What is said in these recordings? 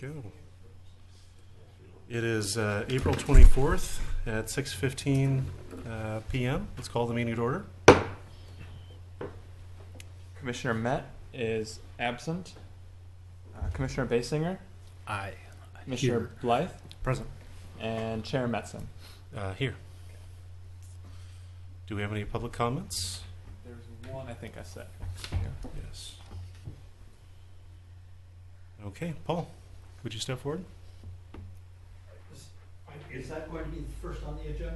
go. It is April 24th at 6:15 p.m. Let's call the meeting to order. Commissioner Met is absent. Commissioner Basinger, Aye. Commissioner Blythe, Present. and Chair Metzen. Here. Do we have any public comments? There's one I think I said. Yes. Okay, Paul, would you step forward? Is that going to be first on the agenda?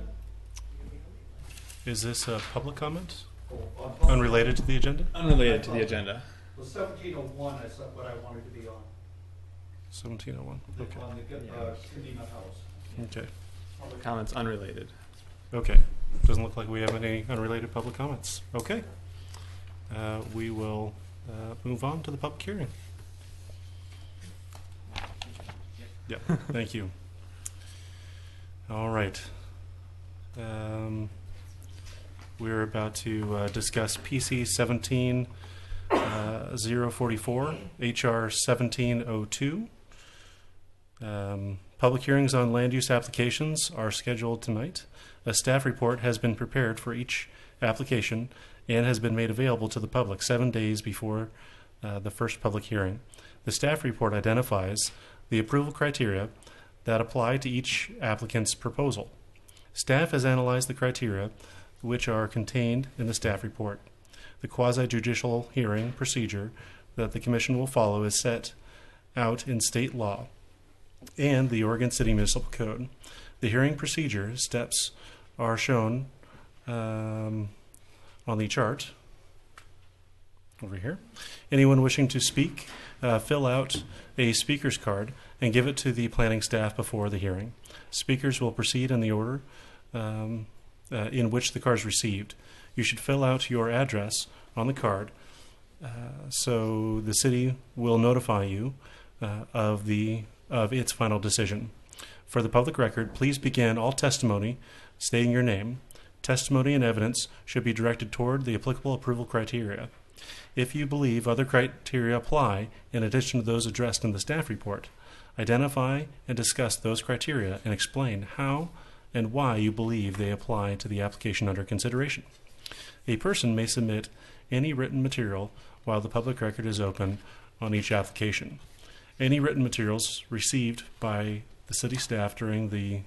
Is this a public comment? Oh, Unrelated to the agenda? Unrelated to the agenda. Well, 1701 is what I wanted to be on. 1701. Okay. On the Kadima House. Okay. Public comments unrelated. Okay. Doesn't look like we have any unrelated public comments. Okay. We will move on to the public hearing. Yeah, thank you. All right. We're about to discuss PC 17044, HR 1702. Public hearings on land use applications are scheduled tonight. A staff report has been prepared for each application and has been made available to the public 7 days before the first public hearing. The staff report identifies the approval criteria that apply to each applicant's proposal. Staff has analyzed the criteria which are contained in the staff report. The quasi-judicial hearing procedure that the Commission will follow is set out in state law and the Oregon City Municipal Code. The hearing procedure steps are shown on the chart over here. Anyone wishing to speak, fill out a speaker's card and give it to the planning staff before the hearing. Speakers will proceed in the order in which the card is received. You should fill out your address on the card so the city will notify you of its final decision. For the public record, please begin all testimony stating your name. Testimony and evidence should be directed toward the applicable approval criteria. If you believe other criteria apply in addition to those addressed in the staff report, identify and discuss those criteria and explain how and why you believe they apply to the application under consideration. A person may submit any written material while the public record is open on each application. Any written materials received by the city staff during the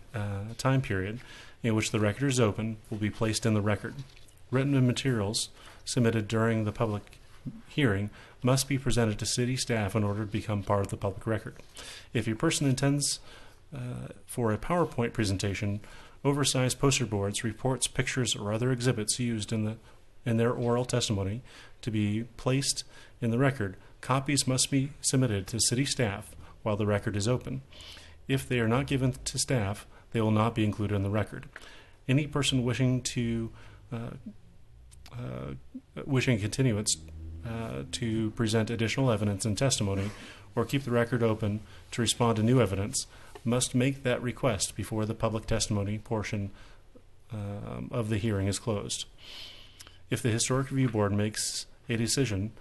time period in which the record is open will be placed in the record. Written materials submitted during the public hearing must be presented to city staff in order to become part of the public record. If your person intends for a PowerPoint presentation, oversized poster boards, reports, pictures, or other exhibits used in their oral testimony to be placed in the record, copies must be submitted to city staff while the record is open. If they are not given to staff, they will not be included in the record. Any person wishing continuance to present additional evidence and testimony or keep the record open to respond to new evidence must make that request before the public testimony portion of the hearing is closed. If the Historic Review Board makes a decision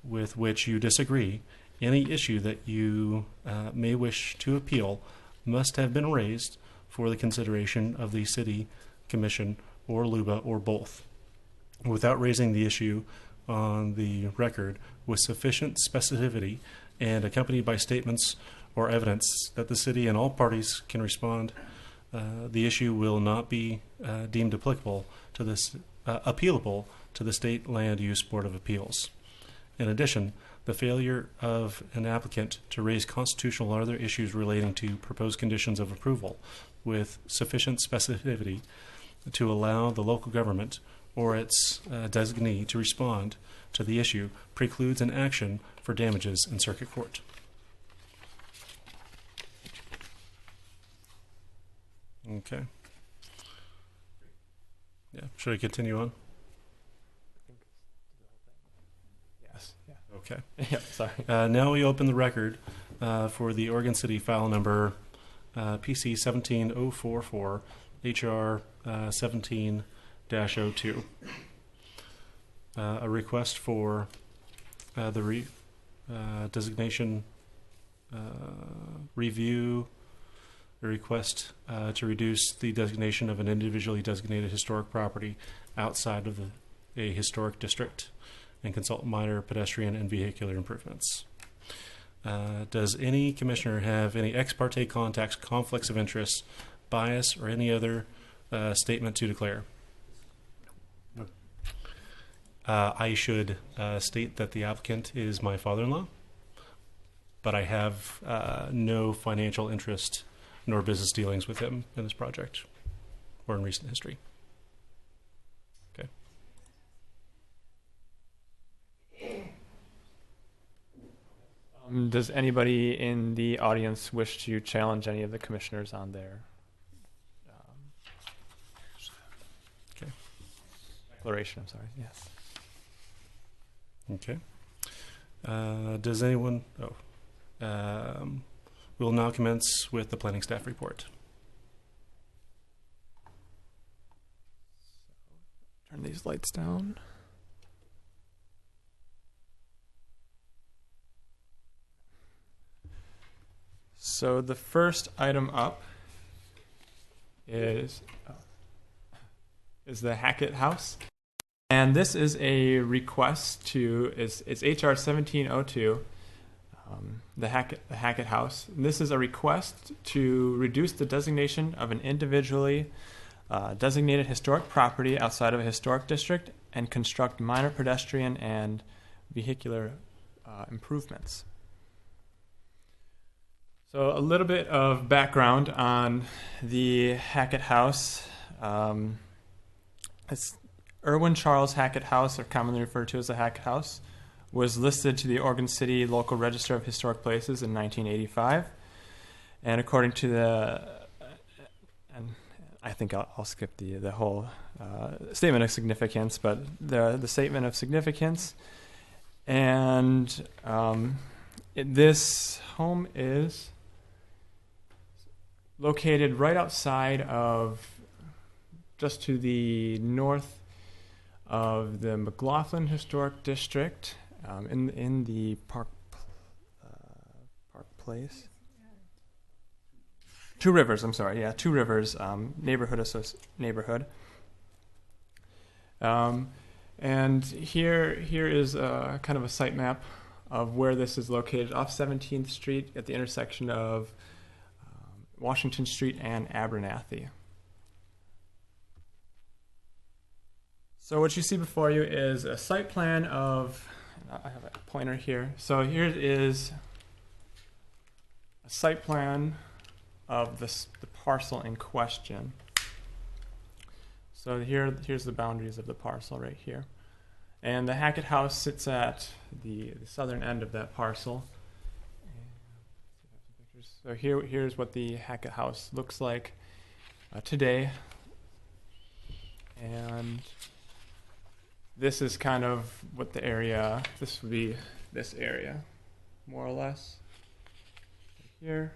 with which you disagree, any issue that you may wish to appeal must have been raised for the consideration of the City Commission or LUBA or both, without raising the issue on the record with sufficient specificity and accompanied by statements or evidence that the city and all parties can respond. The issue will not be deemed applicable to this appealable to the State Land Use Board of Appeals. In addition, the failure of an applicant to raise constitutional or other issues relating to proposed conditions of approval with sufficient specificity to allow the local government or its designee to respond to the issue precludes an action for damages in circuit court. Okay. Yeah. Should I continue on? Yes. Yeah. Okay. Yeah. Sorry. Now we open the record for the Oregon City file number PC 17044 HR 17-02. A request for the designation review a request to reduce the designation of an individually designated historic property outside of a historic district and consult minor pedestrian and vehicular improvements. Does any commissioner have any ex parte contacts, conflicts of interest, bias, or any other statement to declare? I should state that the applicant is my father-in-law, but I have no financial interest nor business dealings with him in this project or in recent history. Okay. Does anybody in the audience wish to challenge any of the commissioners on their Okay. declaration? I'm sorry. Yes. Okay. Does anyone? We'll now commence with the planning staff report. Turn these lights down. So the first item up is the Hackett House. And this is a request to, it's HR 1702, the Hackett House. And this is a request to reduce the designation of an individually designated historic property outside of a historic district and construct minor pedestrian and vehicular improvements. So a little bit of background on the Hackett House. It's Irwin Charles Hackett House, or commonly referred to as the Hackett House, was listed to the Oregon City Local Register of Historic Places in 1985. And according to and I think I'll skip the whole statement of significance, but the statement of significance. And this home is located right outside of, just to the north of the McLaughlin Historic District, in the Park Place. Two Rivers, I'm sorry, yeah, Two Rivers neighborhood. And here is kind of a site map of where this is located, off 17th Street at the intersection of Washington Street and Abernathy. So what you see before you is a site plan of, I have a pointer here. So here is a site plan of the parcel in question. So here's the boundaries of the parcel right here. And the Hackett House sits at the southern end of that parcel. So here's what the Hackett House looks like today. And this is kind of what the area, this would be this area, more or less, right here.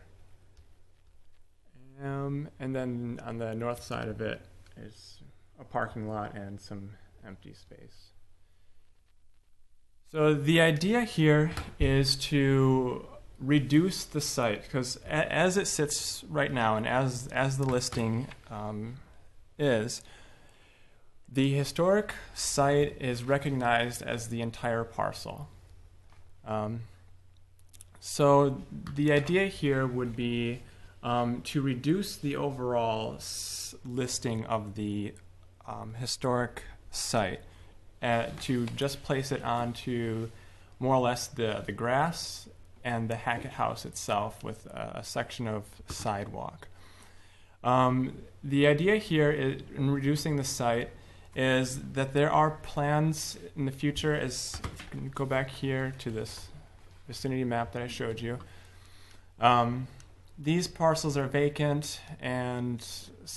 And then on the north side of it is a parking lot and some empty space. So the idea here is to reduce the site, because as it sits right now and as the listing is, the historic site is recognized as the entire parcel. So the idea here would be to reduce the overall listing of the historic site, to just place it onto more or less the grass and the Hackett House itself with a section of sidewalk. The idea here is, in reducing the site, is that there are plans in the future, as you can go back here to this vicinity map that I showed you. These parcels are vacant, and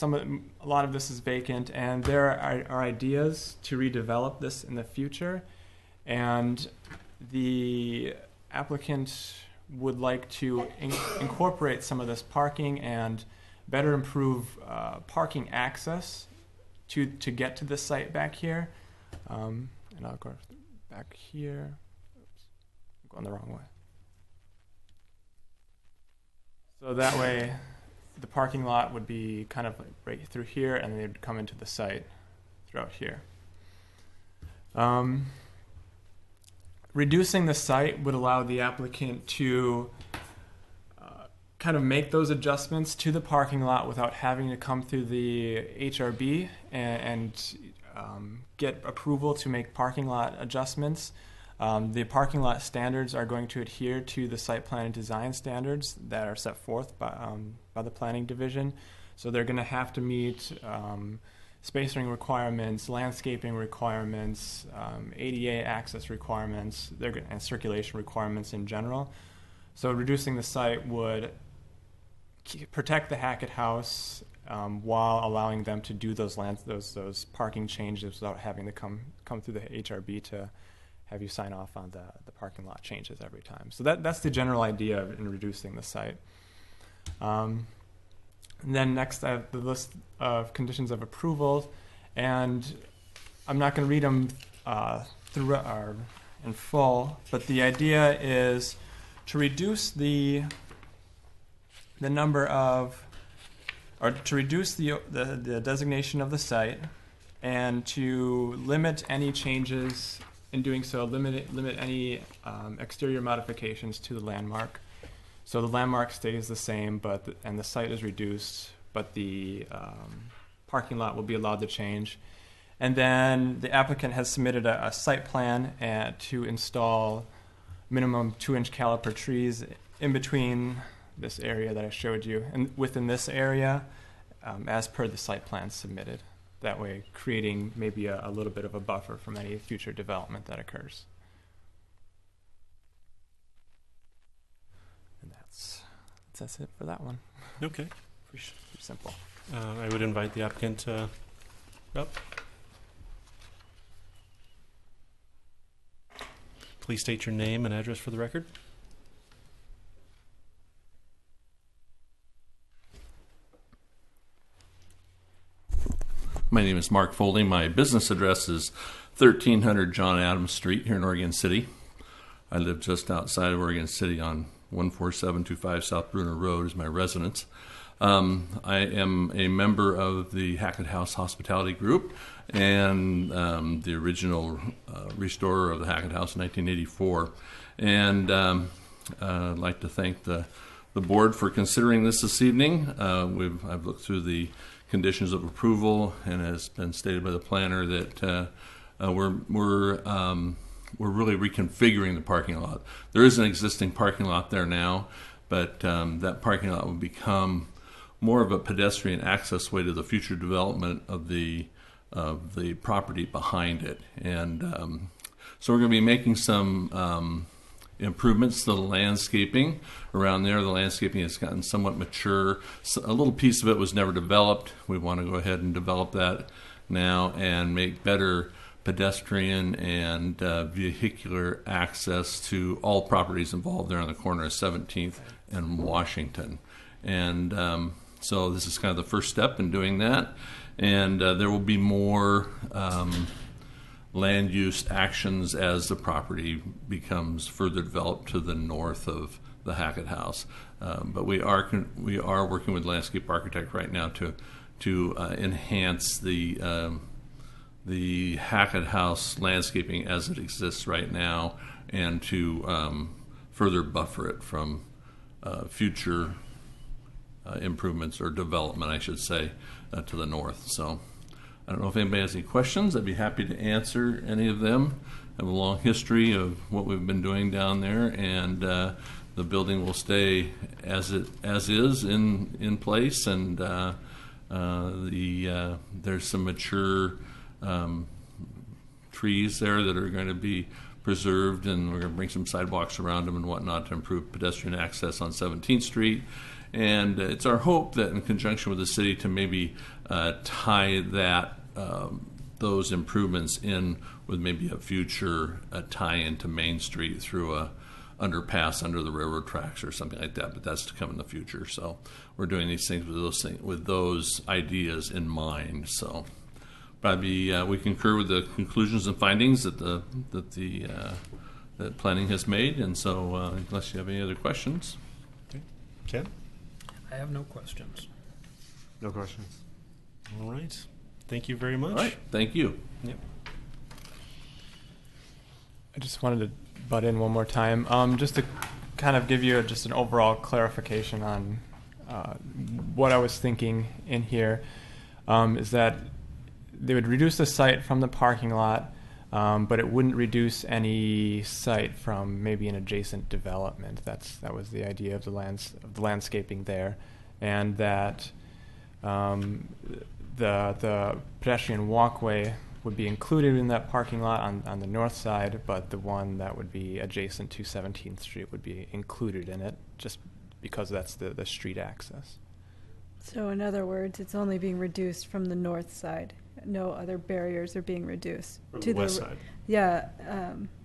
a lot of this is vacant, and there are ideas to redevelop this in the future, and the applicant would like to incorporate some of this parking and better improve parking access to get to the site back here. And I'll go back here. Oops, I'm going the wrong way. So that way, the parking lot would be kind of like right through here, and they'd come into the site throughout here. Reducing the site would allow the applicant to kind of make those adjustments to the parking lot without having to come through the HRB and get approval to make parking lot adjustments. The parking lot standards are going to adhere to the site plan and design standards that are set forth by the planning division. So they're going to have to meet spacing requirements, landscaping requirements, ADA access requirements, and circulation requirements in general. So reducing the site would protect the Hackett House while allowing them to do those parking changes without having to come through the HRB to have you sign off on the parking lot changes every time. So that's the general idea in reducing the site. And then next I have the list of conditions of approval, and I'm not going to read them through or in full, but the idea is to reduce the number of, or to reduce the designation of the site, and to limit any changes. In doing so, limit any exterior modifications to the landmark. So the landmark stays the same, and the site is reduced, but the parking lot will be allowed to change. And then the applicant has submitted a site plan to install minimum 2-inch caliper trees in between this area that I showed you, and within this area, as per the site plan submitted. That way, creating maybe a little bit of a buffer from any future development that occurs. And that's it for that one. Okay. Pretty simple. I would invite the applicant up. Please state your name and address for the record. My name is Mark Folding. My business address is 1300 John Adams Street here in Oregon City. I live just outside of Oregon City on 14725 South Bruner Road is my residence. I am a member of the Hackett House Hospitality Group and the original restorer of the Hackett House in 1984. And I'd like to thank the board for considering this evening. I've looked through the conditions of approval, and has been stated by the planner that we're really reconfiguring the parking lot. There is an existing parking lot there now, but that parking lot will become more of a pedestrian access way to the future development of the property behind it. And so we're going to be making some improvements to the landscaping around there. The landscaping has gotten somewhat mature. A little piece of it was never developed. We want to go ahead and develop that now and make better pedestrian and vehicular access to all properties involved there on the corner of 17th and Washington. And so this is kind of the first step in doing that. And there will be more land use actions as the property becomes further developed to the north of the Hackett House. But we are working with landscape architect right now to enhance the Hackett House landscaping as it exists right now, and to further buffer it from future improvements or development, I should say, to the north. So I don't know if anybody has any questions. I'd be happy to answer any of them. I have a long history of what we've been doing down there, and the building will stay as is in place. And there's some mature trees there that are going to be preserved, and we're going to bring some sidewalks around them and whatnot to improve pedestrian access on 17th Street. And it's our hope that in conjunction with the city to maybe tie those improvements in with maybe a future tie-in to Main Street through a underpass under the railroad tracks or something like that. But that's to come in the future. So we're doing these things with those ideas in mind. So we concur with the conclusions and findings that that planning has made. And so unless you have any other questions. Okay. Ken? I have no questions. No questions. All right. Thank you very much. All right, thank you. Yep. I just wanted to butt in one more time, just to kind of give you just an overall clarification on what I was thinking in here, is that they would reduce the site from the parking lot, but it wouldn't reduce any site from maybe an adjacent development. That was the idea of the landscaping there, and that the pedestrian walkway would be included in that parking lot on the north side, but the one that would be adjacent to 17th Street would be included in it, just because that's the street access. So in other words, it's only being reduced from the north side. No other barriers are being reduced. From to the west side. Yeah.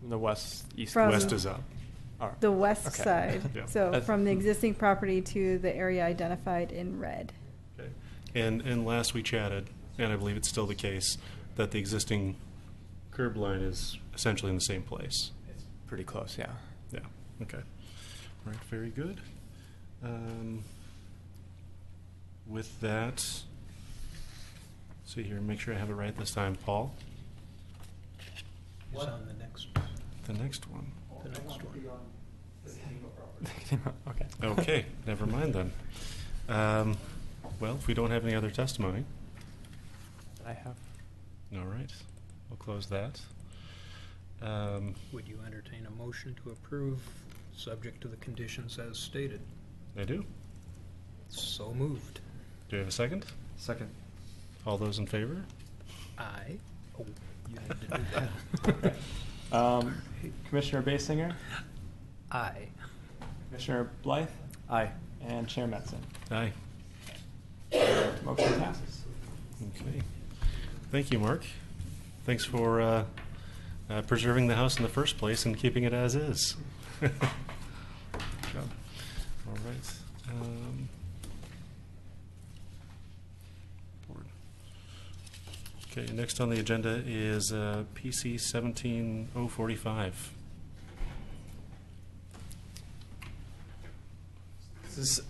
The east. From West is up. the west Okay. side. Yeah. So That's- from the existing property to the area identified in red. Okay. And last we chatted, and I believe it's still the case, that the existing curb line is essentially in the same place. It's pretty close, yeah. Yeah. Okay. All right. Very good. With that, see here, make sure I have it right this time, Paul. Is on the next The next one. the next one. Be on the Kenema property. Okay. Okay. Never mind then. Well, if we don't have any other testimony, I have. all right, we'll close that. Would you entertain a motion to approve, subject to the conditions as stated? I do. So moved. Do you have a second? Second. All those in favor? Aye. Oh, you need to do that. Commissioner Basinger, Aye. Commissioner Blythe, Aye. and Chair Metzen. Aye. Motion passes. Okay. Thank you, Mark. Thanks for preserving the house in the first place and keeping it as is. Good job. All right. Board. Okay, next on the agenda is PC 17045. This is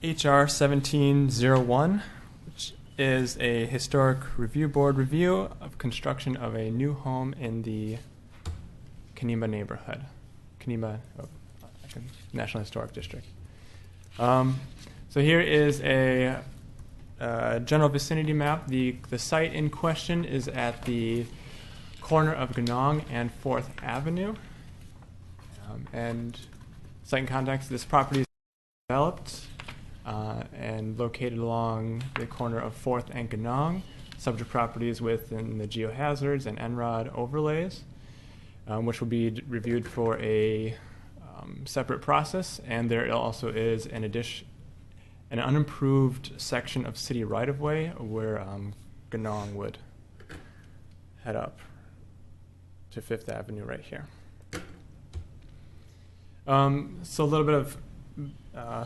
HR 1701, which is a historic review board review of construction of a new home in the Kenema neighborhood, National Historic District. So here is a general vicinity map. The site in question is at the corner of Ganong and 4th Avenue. And site in context, this property is developed and located along the corner of 4th and Ganong. Subject property is within the geohazards and NROD overlays, which will be reviewed for a separate process. And there also is an unimproved section of city right-of-way where Ganong would head up to 5th Avenue right here. So a little bit of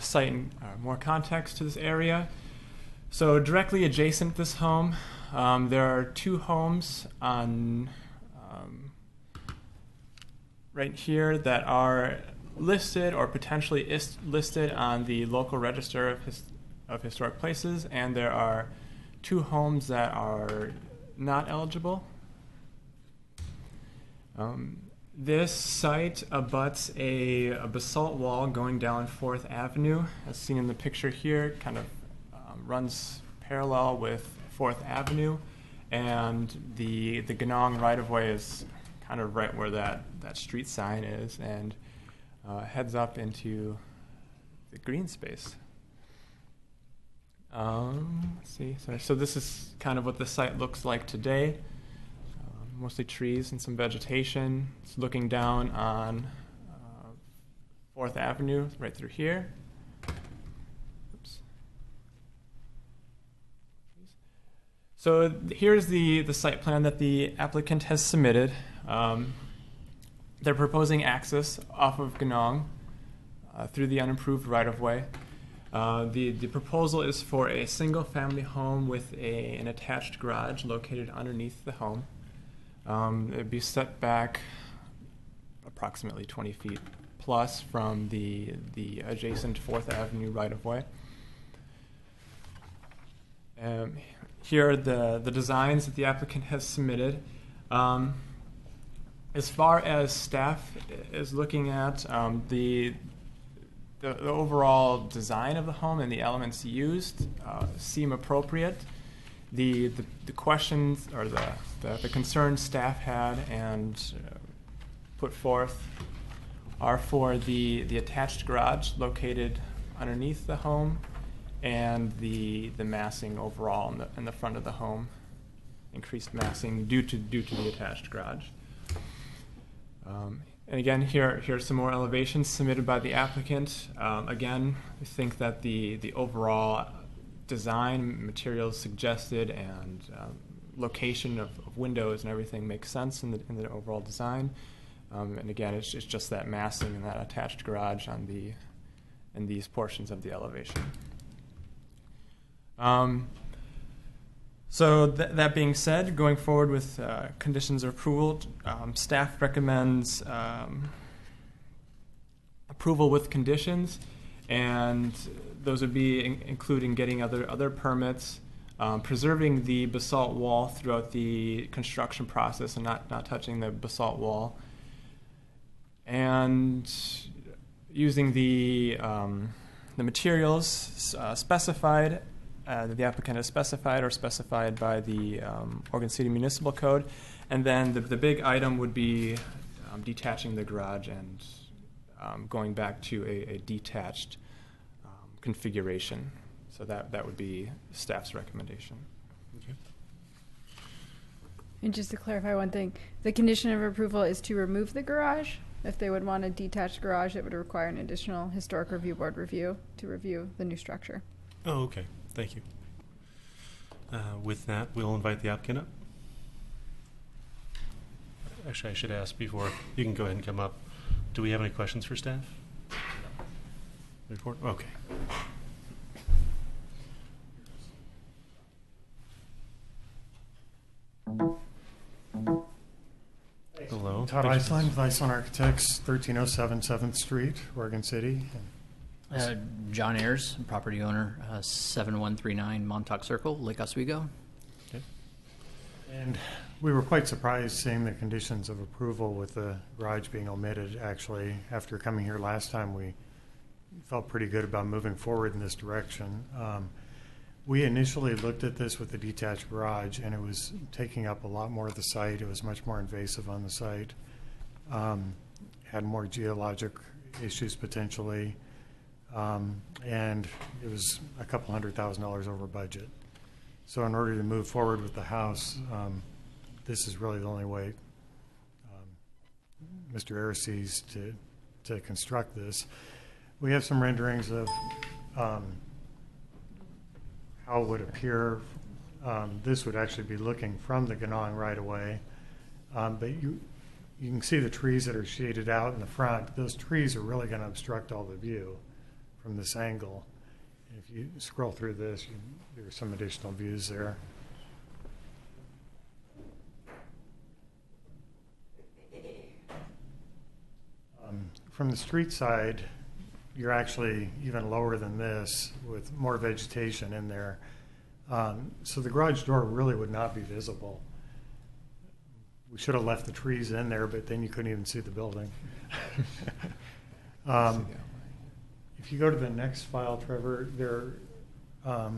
site and more context to this area. So directly adjacent to this home, there are two homes on right here that are listed or potentially listed on the local register of historic places, and there are two homes that are not eligible. This site abuts a basalt wall going down 4th Avenue, as seen in the picture here. Kind of runs parallel with 4th Avenue, and the Ganong right-of-way is kind of right where that street sign is, and heads up into the green space. Let's see. So this is kind of what the site looks like today. Mostly trees and some vegetation. It's looking down on 4th Avenue, right through here. Oops. So here's the site plan that the applicant has submitted. They're proposing access off of Ganong through the unimproved right-of-way. The proposal is for a single-family home with an attached garage located underneath the home. It'd be set back approximately 20 feet plus from the adjacent 4th Avenue right-of-way. Here are the designs that the applicant has submitted. As far as staff is looking at, the overall design of the home and the elements used seem appropriate. The questions or the concerns staff had and put forth are for the attached garage located underneath the home and the massing overall in the front of the home, increased massing due to the attached garage. And again, here's some more elevations submitted by the applicant. Again, we think that the overall design, materials suggested, and location of windows and everything makes sense in the overall design. And again, it's just that massing and that attached garage in these portions of the elevation. So that being said, going forward with conditions of approval, staff recommends approval with conditions, and those would be including getting other permits, preserving the basalt wall throughout the construction process and not touching the basalt wall, and using the materials specified that the applicant has specified or specified by the Oregon City Municipal Code. And then the big item would be detaching the garage and going back to a detached configuration. So that would be staff's recommendation. Okay. And just to clarify one thing, the condition of approval is to remove the garage. If they would want a detached garage, it would require an additional historic review board review to review the new structure. Oh, okay. Thank you. With that, we'll invite the applicant up. Actually, I should ask before. You can go ahead and come up. Do we have any questions for staff? Report? Okay. Hello. Todd Eislein with Eislein Architects, 1307 7th Street, Oregon City. John Ayers, property owner, 7139 Montauk Circle, Lake Oswego. Okay. And we were quite surprised seeing the conditions of approval with the garage being omitted. Actually, after coming here last time, we felt pretty good about moving forward in this direction. We initially looked at this with the detached garage, and it was taking up a lot more of the site. It was much more invasive on the site. Had more geologic issues potentially. And it was a couple $100,000 over budget. So in order to move forward with the house, this is really the only way Mr. Ayers sees to construct this. We have some renderings of how it would appear. This would actually be looking from the Ganong right away. But you can see the trees that are shaded out in the front. Those trees are really going to obstruct all the view from this angle. If you scroll through this, there are some additional views there. From the street side, you're actually even lower than this with more vegetation in there. So the garage door really would not be visible. We should have left the trees in there, but then you couldn't even see the building. If you go to the next file, Trevor, there are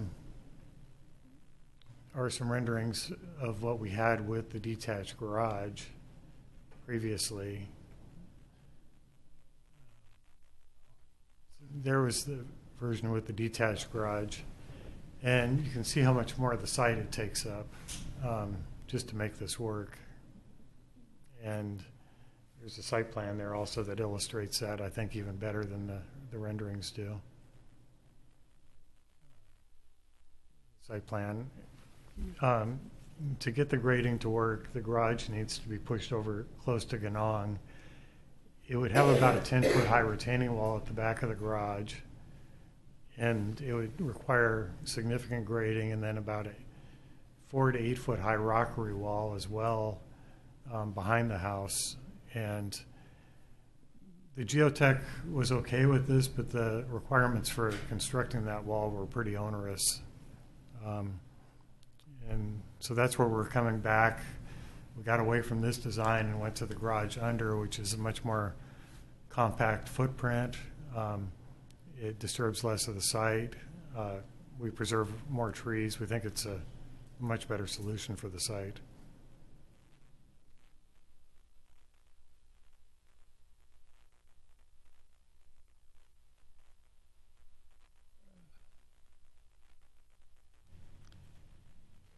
some renderings of what we had with the detached garage previously. There was the version with the detached garage, and you can see how much more of the site it takes up just to make this work. And there's a site plan there also that illustrates that, I think, even better than the renderings do. Site plan. To get the grading to work, the garage needs to be pushed over close to Ganong. It would have about a 10-foot high retaining wall at the back of the garage, and it would require significant grading, and then about a 4 to 8 foot high rockery wall as well behind the house. And the geotech was okay with this, but the requirements for constructing that wall were pretty onerous. And so that's where we're coming back. We got away from this design and went to the garage under, which is a much more compact footprint. It disturbs less of the site. We preserve more trees. We think it's a much better solution for the site.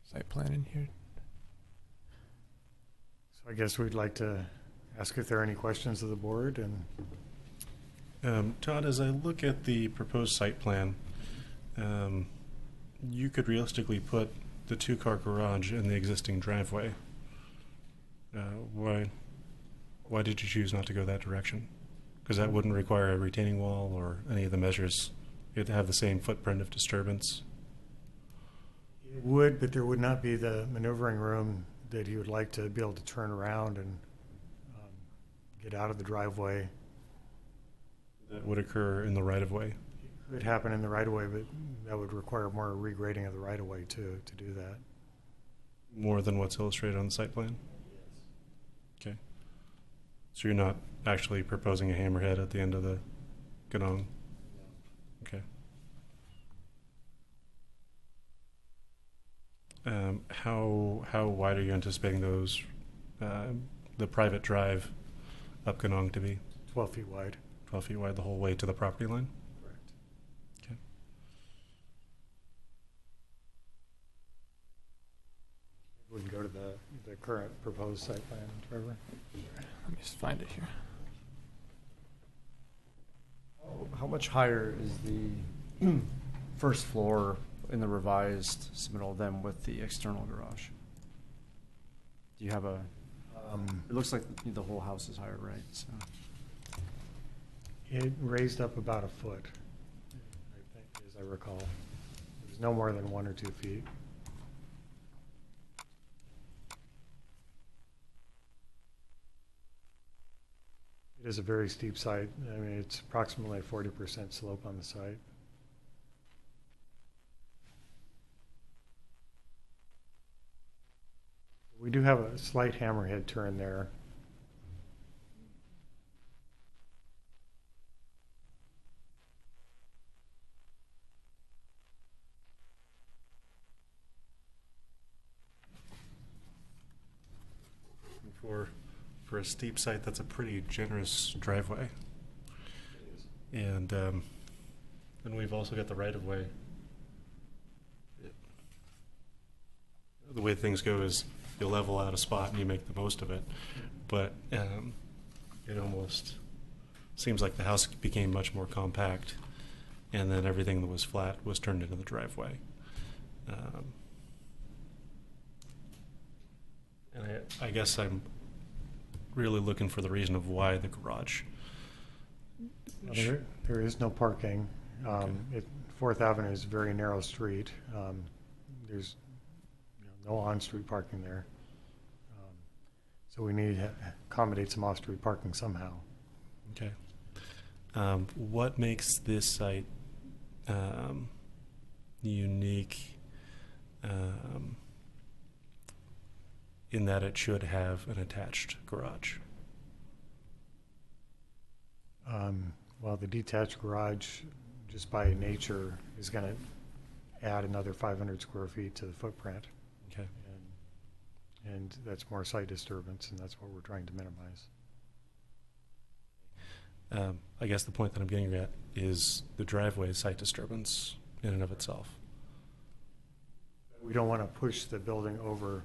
Site plan in here. So I guess we'd like to ask if there are any questions of the board. And Todd, as I look at the proposed site plan, you could realistically put the two-car garage in the existing driveway. Why did you choose not to go that direction? Because that wouldn't require a retaining wall or any of the measures. You have to have the same footprint of disturbance. it would, but there would not be the maneuvering room that he would like to be able to turn around and get out of the driveway. That would occur in the right-of-way. It could happen in the right-of-way, but that would require more regrading of the right-of-way to do that. More than what's illustrated on the site plan? Okay. So you're not actually proposing a hammerhead at the end of the Ganong? Okay. How wide are you anticipating those, the private drive up Ganong to be? 12 feet wide. 12 feet wide the whole way to the property line? Correct. Okay. We can go to the current proposed site plan, Trevor. Let me just find it here. How much higher is the first floor in the revised submittal than with the external garage? Do you have a, it looks like the whole house is higher, right? So It raised up about a foot, I think, as I recall. It was no more than 1 or 2 feet. It is a very steep site. I mean, it's approximately a 40% slope on the site. We do have a slight hammerhead turn there. For a steep site, that's a pretty generous driveway. And we've also got the right-of-way. The way things go is you level out a spot and you make the most of it. But it almost seems like the house became much more compact, and then everything that was flat was turned into the driveway. And I guess I'm really looking for the reason of why the garage. Well, there is no parking. Fourth Avenue is a very narrow street. There's no on-street parking there. So we need to accommodate some off-street parking somehow. Okay. What makes this site unique in that it should have an attached garage? Well, the detached garage, just by nature, is going to add another 500 square feet to the footprint. Okay. And that's more site disturbance, and that's what we're trying to minimize. I guess the point that I'm getting at is the driveway site disturbance in and of itself. We don't want to push the building over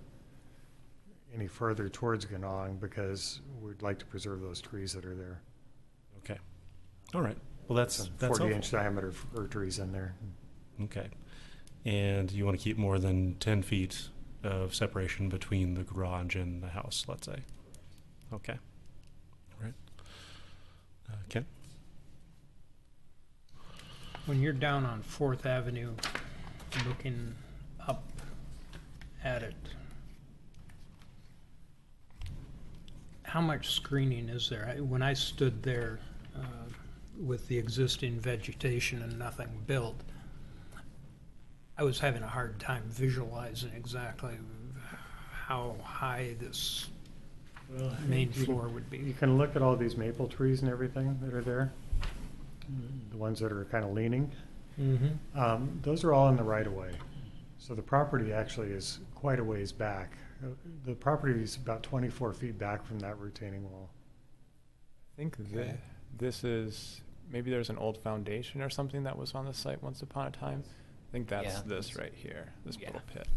any further towards Ganong because we'd like to preserve those trees that are there. Okay. All right. Well, that's 40-inch diameter fir trees in there. Okay. And you want to keep more than 10 feet of separation between the garage and the house, let's say. Okay. All right. Ken? When you're down on 4th Avenue, looking up at it, how much screening is there? When I stood there with the existing vegetation and nothing built, I was having a hard time visualizing exactly how high this main floor would You be. can look at all these maple trees and everything that are there, the ones that are kind of leaning. Mm-hmm. Those are all in the right of way. So the property actually is quite a ways back. The property is about 24 feet back from that retaining wall. I think this is, maybe there's an old foundation or something that was on the site once upon a time. I think that's Yeah. this right here, this Yeah. little pit.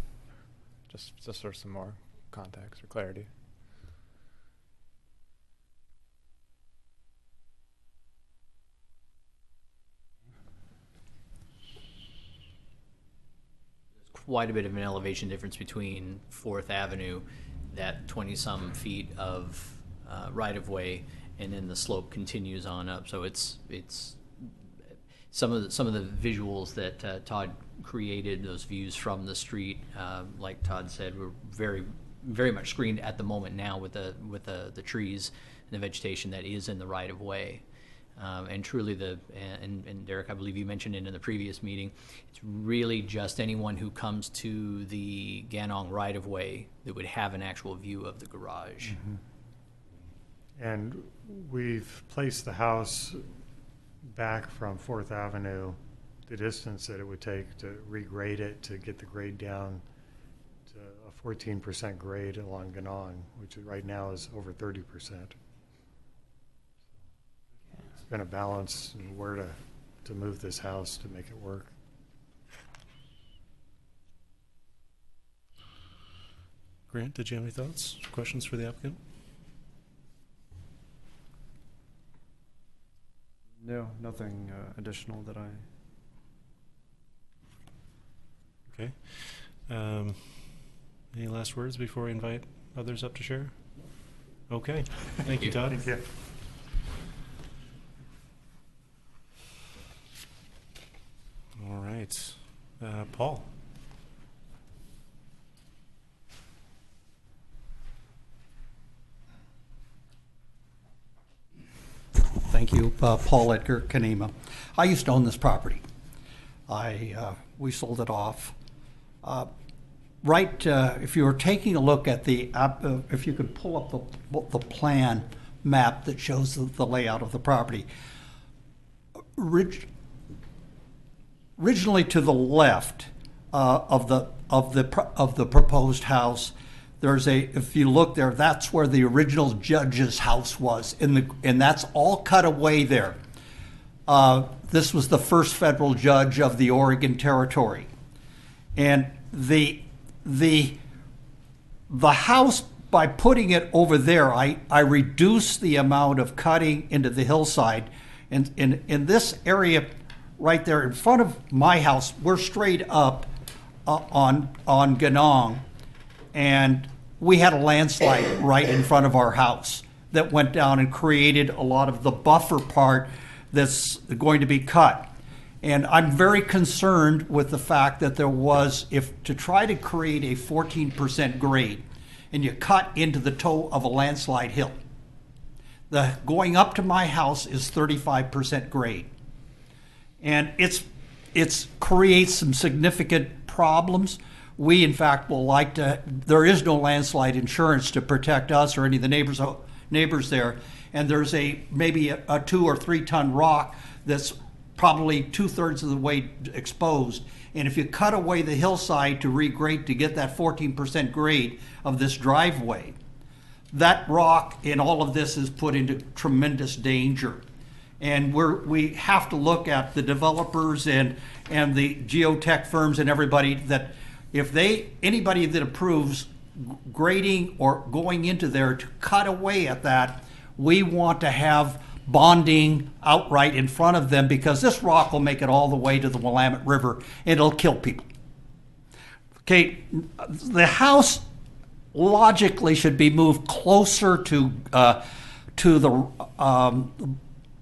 Just for some more context or clarity. Quite a bit of an elevation difference between 4th Avenue, that 20-some feet of right-of-way, and then the slope continues on up. So it's some of the visuals that Todd created, those views from the street, like Todd said, were very much screened at the moment now with the trees and the vegetation that is in the right-of-way. And truly and Derek, I believe you mentioned it in the previous meeting, it's really just anyone who comes to the Ganong right-of-way that would have an actual view of the garage. And we've placed the house back from 4th Avenue, the distance that it would take to regrade it, to get the grade down to a 14% grade along Ganong, which right now is over 30%. It's been a balance in where to move this house to make it work. Grant, did you have any thoughts, questions for the applicant? No, nothing additional that I. Okay. Any last words before we invite others up to share? Okay. Thank you, Todd. Thank you. All right. Paul. Thank you. Paul Edgar, Kanema. I used to own this property. We sold it off. If you were taking a look at if you could pull up the plan map that shows the layout of the property. Originally to the left of the proposed house, if you look there, that's where the original judge's house was, and that's all cut away there. This was the first federal judge of the Oregon Territory, and the house, by putting it over there, I reduced the amount of cutting into the hillside, and in this area right there in front of my house, we're straight up on Ganong, and we had a landslide right in front of our house that went down and created a lot of the buffer part that's going to be cut. And I'm very concerned with the fact that if to try to create a 14% grade and you cut into the toe of a landslide hill, the going up to my house is 35% grade. And it's creates some significant problems. We, in fact, there is no landslide insurance to protect us or any of the neighbors there. And there's maybe a 2 or 3 ton rock that's probably 2/3 of the way exposed. And if you cut away the hillside to regrade to get that 14% grade of this driveway, that rock in all of this is put into tremendous danger. And we have to look at the developers and the geotech firms and everybody that anybody that approves grading or going into there to cut away at that, we want to have bonding outright in front of them, because this rock will make it all the way to the Willamette River and it'll kill people. Okay, the house logically should be moved closer to the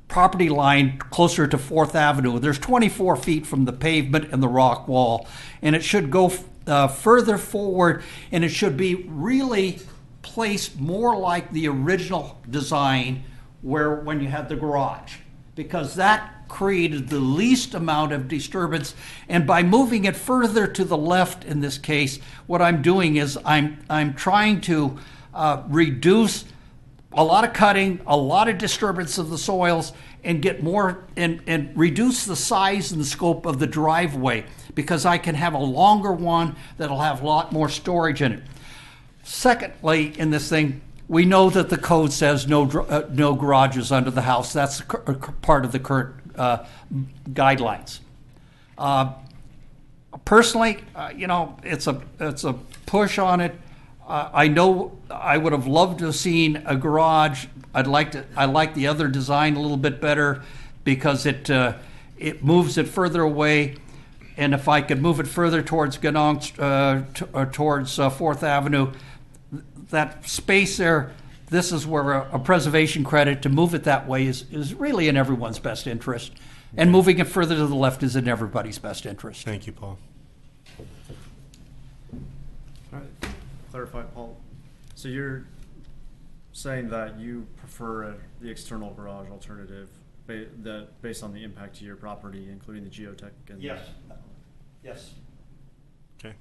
property line, closer to 4th Avenue. There's 24 feet from the pavement and the rock wall, and it should go further forward, and it should be really placed more like the original design when you had the garage. because that created the least amount of disturbance. And by moving it further to the left in this case, what I'm doing is I'm trying to reduce a lot of cutting, a lot of disturbance of the soils, and get more and reduce the size and the scope of the driveway, because I can have a longer one that'll have a lot more storage in it. Secondly, in this thing, we know that the code says no garages under the house. That's part of the current guidelines. Personally, it's a push on it. I know I would have loved to have seen a garage. I like the other design a little bit better, because it moves it further away. And if I could move it further towards towards 4th Avenue, that space there, this is where a preservation credit to move it that way is really in everyone's best interest. And moving it further to the left is in everybody's best interest. Thank you, Paul. All right. Clarify, Paul. So you're saying that you prefer the external garage alternative based on the impact to your property, including the geotech? And Yes. Okay.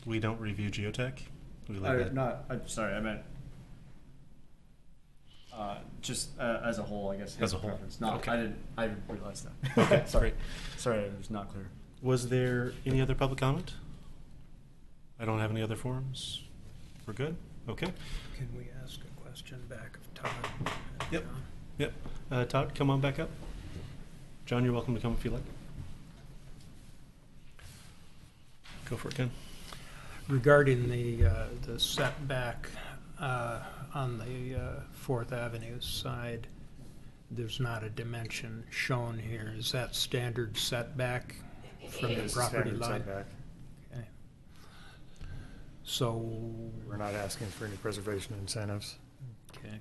We don't review geotech. We leave that. I'm sorry, I meant just as a whole, I guess. As a whole. Preference. Not, Okay. I didn't realize that. Okay, sorry. great. Sorry, it was not clear. Was there any other public comment? I don't have any other forums. We're good? Okay. Can we ask a question back of Todd? and Yep. John? Yep. Todd, come on back up. John, you're welcome to come if you like. Go for it, Ken. Regarding the setback on the 4th Avenue side, there's not a dimension shown here. Is that standard setback from the It's a property standard line? setback. Okay. So, We're not asking for any preservation incentives. okay.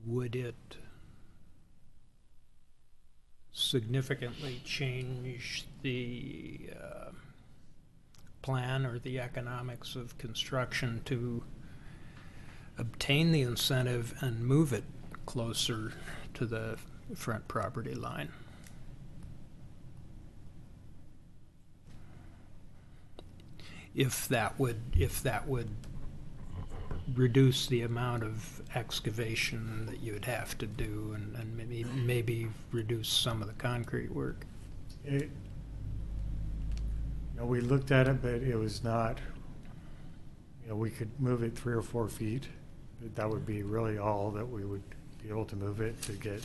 Would it significantly change the plan or the economics of construction to obtain the incentive and move it closer to the front property line? If that would reduce the amount of excavation that you would have to do, and maybe reduce some of the concrete work. We looked at it, but it was not, we could move it 3 or 4 feet. That would be really all that we would be able to move it to get.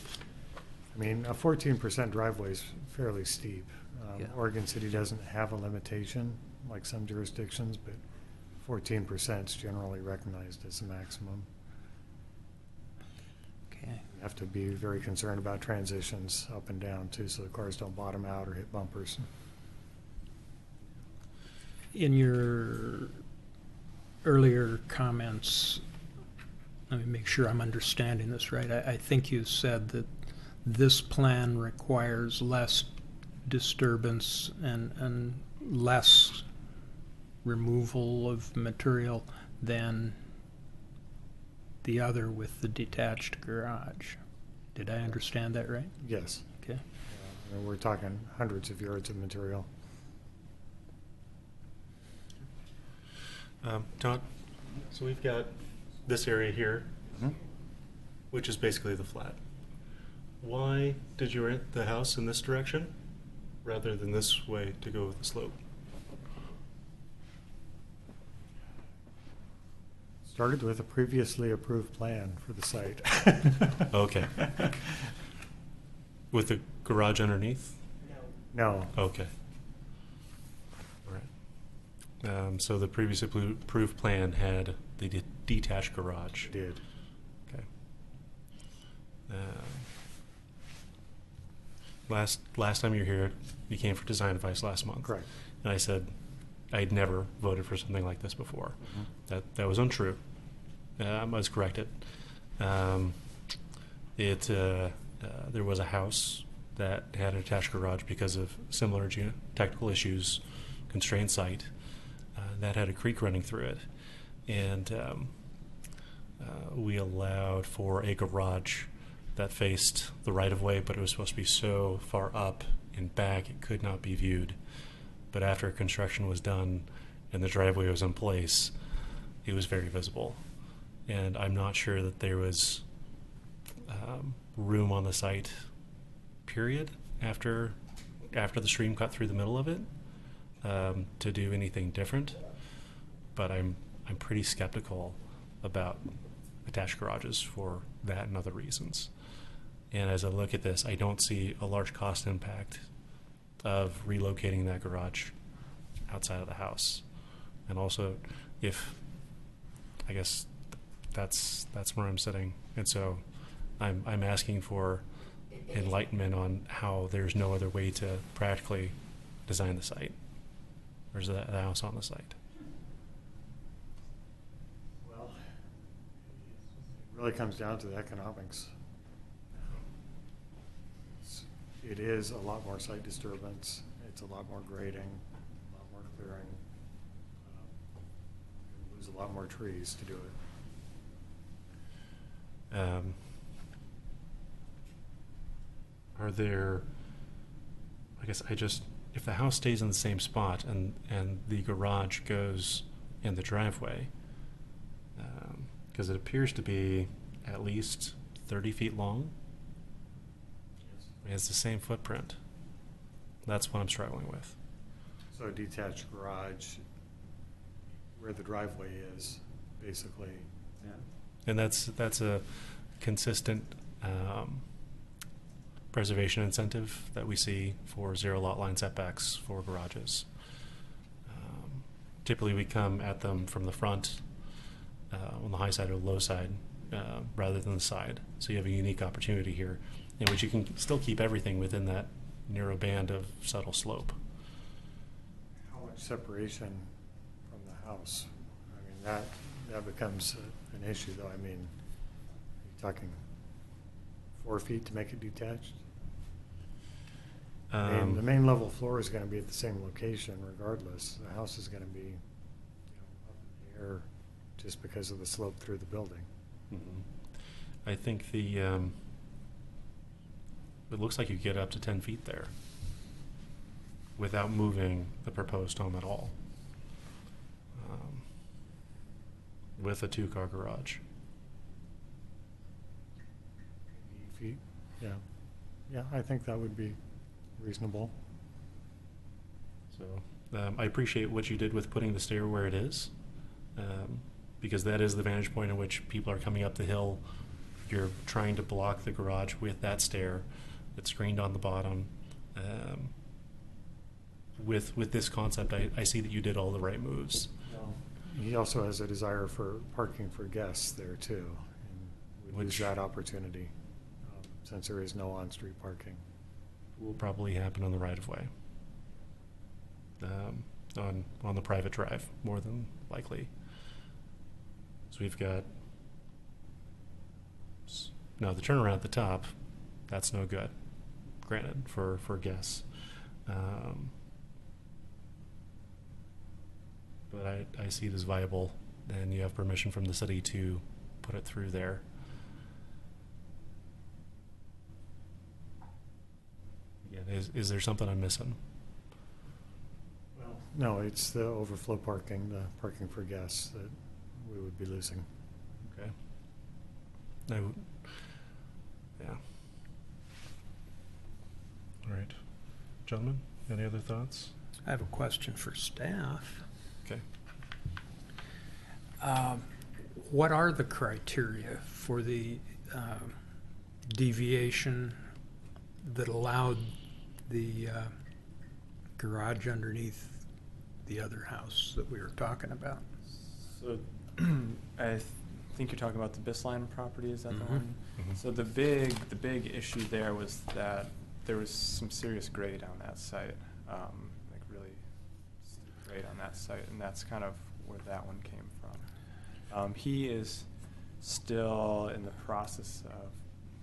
A 14% driveway is fairly steep. Yeah. Oregon City doesn't have a limitation like some jurisdictions, but 14% is generally recognized as the maximum. Okay. You have to be very concerned about transitions up and down too, so the cars don't bottom out or hit bumpers. In your earlier comments, let me make sure I'm understanding this right. I think you said that this plan requires less disturbance and less removal of material than the other with the detached garage. Did I understand that right? Yes. Okay. We're talking hundreds of yards of material. Todd, so we've got this area here, which is basically the flat. Why did you rent the house in this direction rather than this way to go with the slope? Started with a previously approved plan for the site. Okay. With the garage underneath? No. Okay. All right. So the previously approved plan had the detached garage. Did. Okay. Last time you were here, you came for design advice last month. Correct. And I said I'd never voted for something like this before. Mm-hmm. That was untrue. I was corrected. There was a house that had an attached garage because of similar technical issues, constrained site. that had a creek running through it, and we allowed for a garage that faced the right-of-way, but it was supposed to be so far up and back it could not be viewed. But after construction was done and the driveway was in place, it was very visible. And I'm not sure that there was room on the site, period, after the stream cut through the middle of it, to do anything different. But I'm pretty skeptical about attached garages for that and other reasons. And as I look at this, I don't see a large cost impact of relocating that garage outside of the house. And also, I guess that's where I'm sitting. And so I'm asking for enlightenment on how there's no other way to practically design the site. There's the house on the site. Well, it really comes down to the economics. It is a lot more site disturbance. It's a lot more grading, a lot more clearing. You lose a lot more trees to do it. Are there, I guess if the house stays in the same spot and the garage goes in the driveway, because it appears to be at least 30 feet long, it's the same footprint. That's what I'm struggling with. So a detached garage where the driveway is, basically. Yeah. And that's a consistent preservation incentive that we see for zero lot line setbacks for garages. Typically we come at them from the front, on the high side or low side, rather than the side. So you have a unique opportunity here in which you can still keep everything within that narrow band of subtle slope. How much separation from the house? I mean, that becomes an issue, though. I mean, are you talking 4 feet to make it detached? The main level floor is going to be at the same location regardless. The house is going to be up in the air just because of the slope through the building. Mm-hmm. I think it looks like you get up to 10 feet there without moving the proposed home at all, with a 2-car garage. 8 feet, yeah. Yeah, I think that would be reasonable. So I appreciate what you did with putting the stair where it is, because that is the vantage point in which people are coming up the hill. You're trying to block the garage with that stair that's screened on the bottom. With this concept, I see that you did all the right moves. He also has a desire for parking for guests there too, and we lose that opportunity since there is no on-street parking. Will probably happen on the right-of-way, on the private drive, more than likely. So we've got now the turnaround at the top. That's no good, granted, for guests. But I see it as viable, and you have permission from the city to put it through there. Again, is there something I'm missing? Well, no, it's the overflow parking, the parking for guests that we would be losing. Okay. Yeah. All right. Gentlemen, any other thoughts? I have a question for staff. Okay. What are the criteria for the deviation that allowed the garage underneath the other house that we were talking about? So I think you're talking about the Bisline property, is that the Mhm. one? Mhm. So the big issue there was that there was some serious grade on that site, like really steep grade on that site, and that's kind of where that one came from. He is still in the process of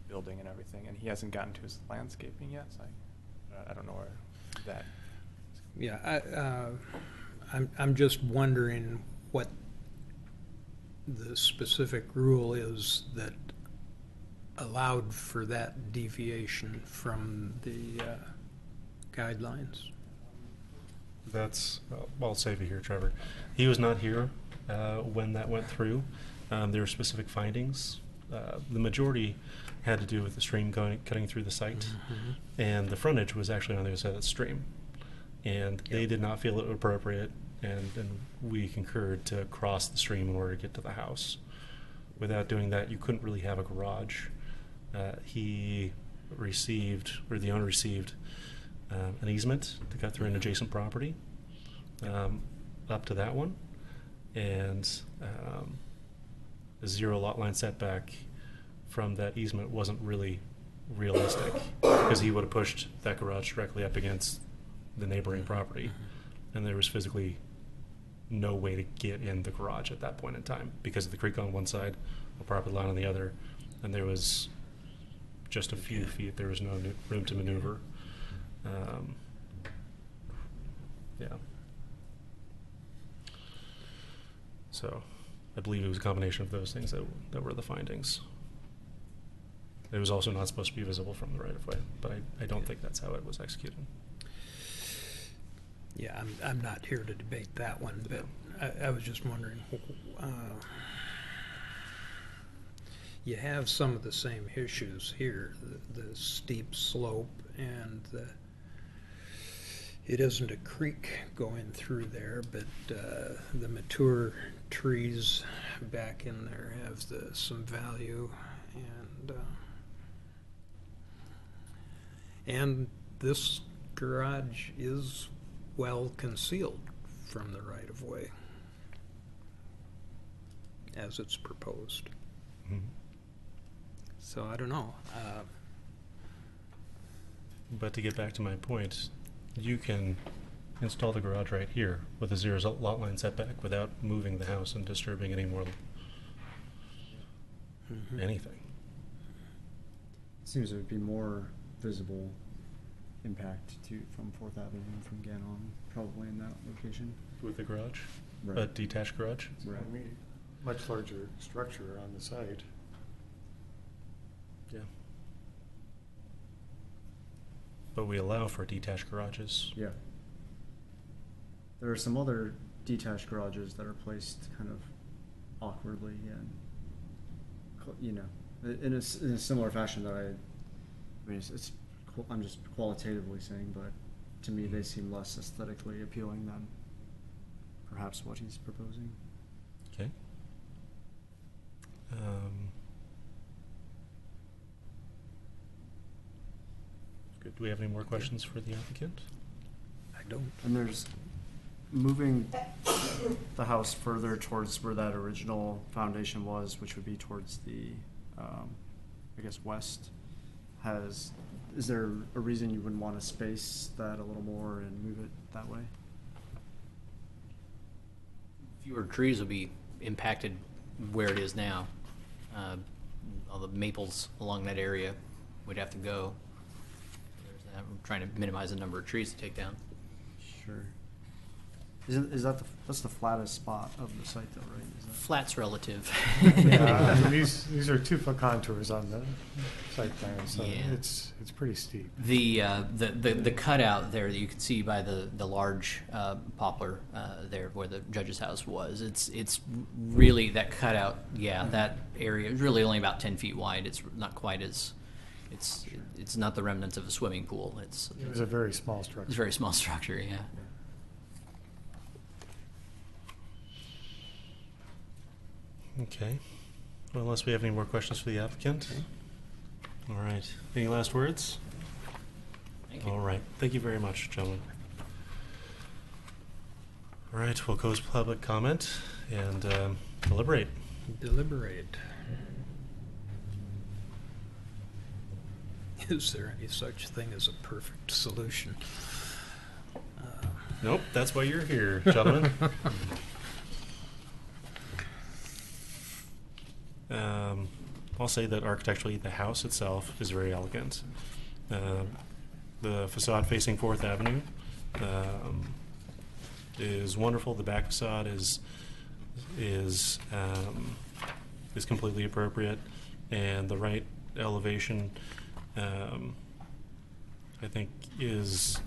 building and everything, and he hasn't gotten to his landscaping yet, so I don't know where that. Yeah, I'm just wondering what the specific rule is that allowed for that deviation from the guidelines. That's, I'll save you here, Trevor. He was not here when that went through. There were specific findings. The majority had to do with the stream cutting through the site, and the frontage was actually on the other side of the stream. And they did not feel it appropriate, and we concurred to cross the stream in order to get to the house. Without doing that, you couldn't really have a garage. He received, or the owner received, an easement to cut through an adjacent property up to that one, and the 0 lot line setback from that easement wasn't really realistic, because he would have pushed that garage directly up against the neighboring property, and there was physically no way to get in the garage at that point in time because of the creek on one side, the property line on the other, and there was just a few feet. There was no room to maneuver. Yeah. So I believe it was a combination of those things that were the findings. It was also not supposed to be visible from the right-of-way, but I don't think that's how it was executed. Yeah, I'm not here to debate that one, but I was just wondering. You have some of the same issues here, the steep slope, and it isn't a creek going through there, but the mature trees back in there have some value, and this garage is well concealed from the right-of-way as it's proposed. Mm-hmm. So I don't know. But to get back to my point, you can install the garage right here with a 0 lot line setback without moving the house and disturbing any more anything. Seems it would be more visible impact from 4th Avenue and from Gannon, probably in that location. With the garage? Right. A detached garage? Right. I mean, much larger structure on the site. Yeah. But we allow for detached garages. Yeah. There are some other detached garages that are placed kind of awkwardly and, in a similar fashion that I'm just qualitatively saying, but to me they seem less aesthetically appealing than perhaps what he's proposing. Okay. Good. Do we have any more questions for the applicant? I don't. And there's moving the house further towards where that original foundation was, which would be towards the, I guess, west. Is there a reason you wouldn't want to space that a little more and move it that way? Fewer trees will be impacted where it is now. All the maples along that area would have to go. There's that. We're trying to minimize the number of trees to take down. Sure. That's the flattest spot of the site, though, right? Flat's relative. Yeah, I mean, these are 2-foot contours on the site plan, so Yeah. it's pretty steep. The cutout there that you can see by the large poplar there where the judge's house was, it's really that cutout. Yeah, that area is really only about 10 feet wide. It's not quite as it's not the remnants of a swimming pool. It was a very small structure. It's a very small structure. Yeah. Okay. Well, unless we have any more questions for the applicant. All right. Any last words? Thank you. All right. Thank you very much, gentlemen. All right. We'll close public comment and deliberate. Deliberate. Is there any such thing as a perfect solution? Nope. That's why you're here, gentlemen. I'll say that architecturally the house itself is very elegant. The facade facing 4th Avenue is wonderful. The back facade is completely appropriate, and the right elevation, I think, is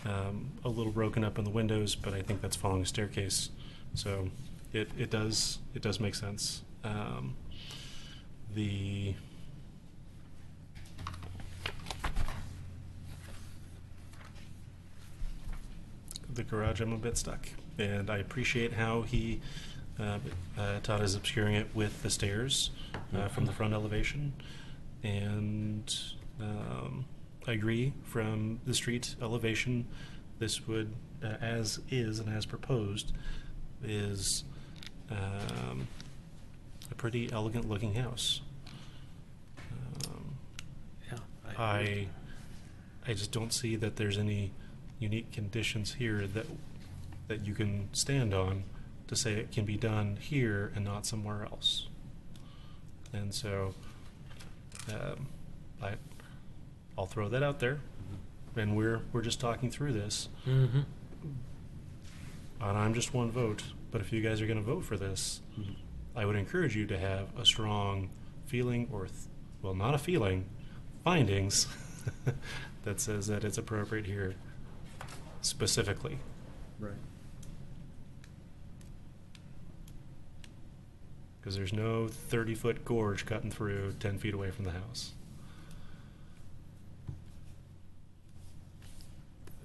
a little broken up in the windows, but I think that's following a staircase, so it does make sense. The garage, I'm a bit stuck, and I appreciate how he Todd is obscuring it with the stairs from the front elevation, and I agree from the street elevation, this would, as is and as proposed, is a pretty elegant looking house. Yeah, I just don't see that there's any unique conditions here that you can stand on to say it can be done here and not somewhere else. And so I'll throw that out there, and we're just talking through this. Mm-hmm. And I'm just one vote, but if you guys are going to vote for this, I would encourage you to have a strong feeling, or well, not a feeling, findings that says that it's appropriate here specifically. Right. Because there's no 30-foot gorge cutting through 10 feet away from the house.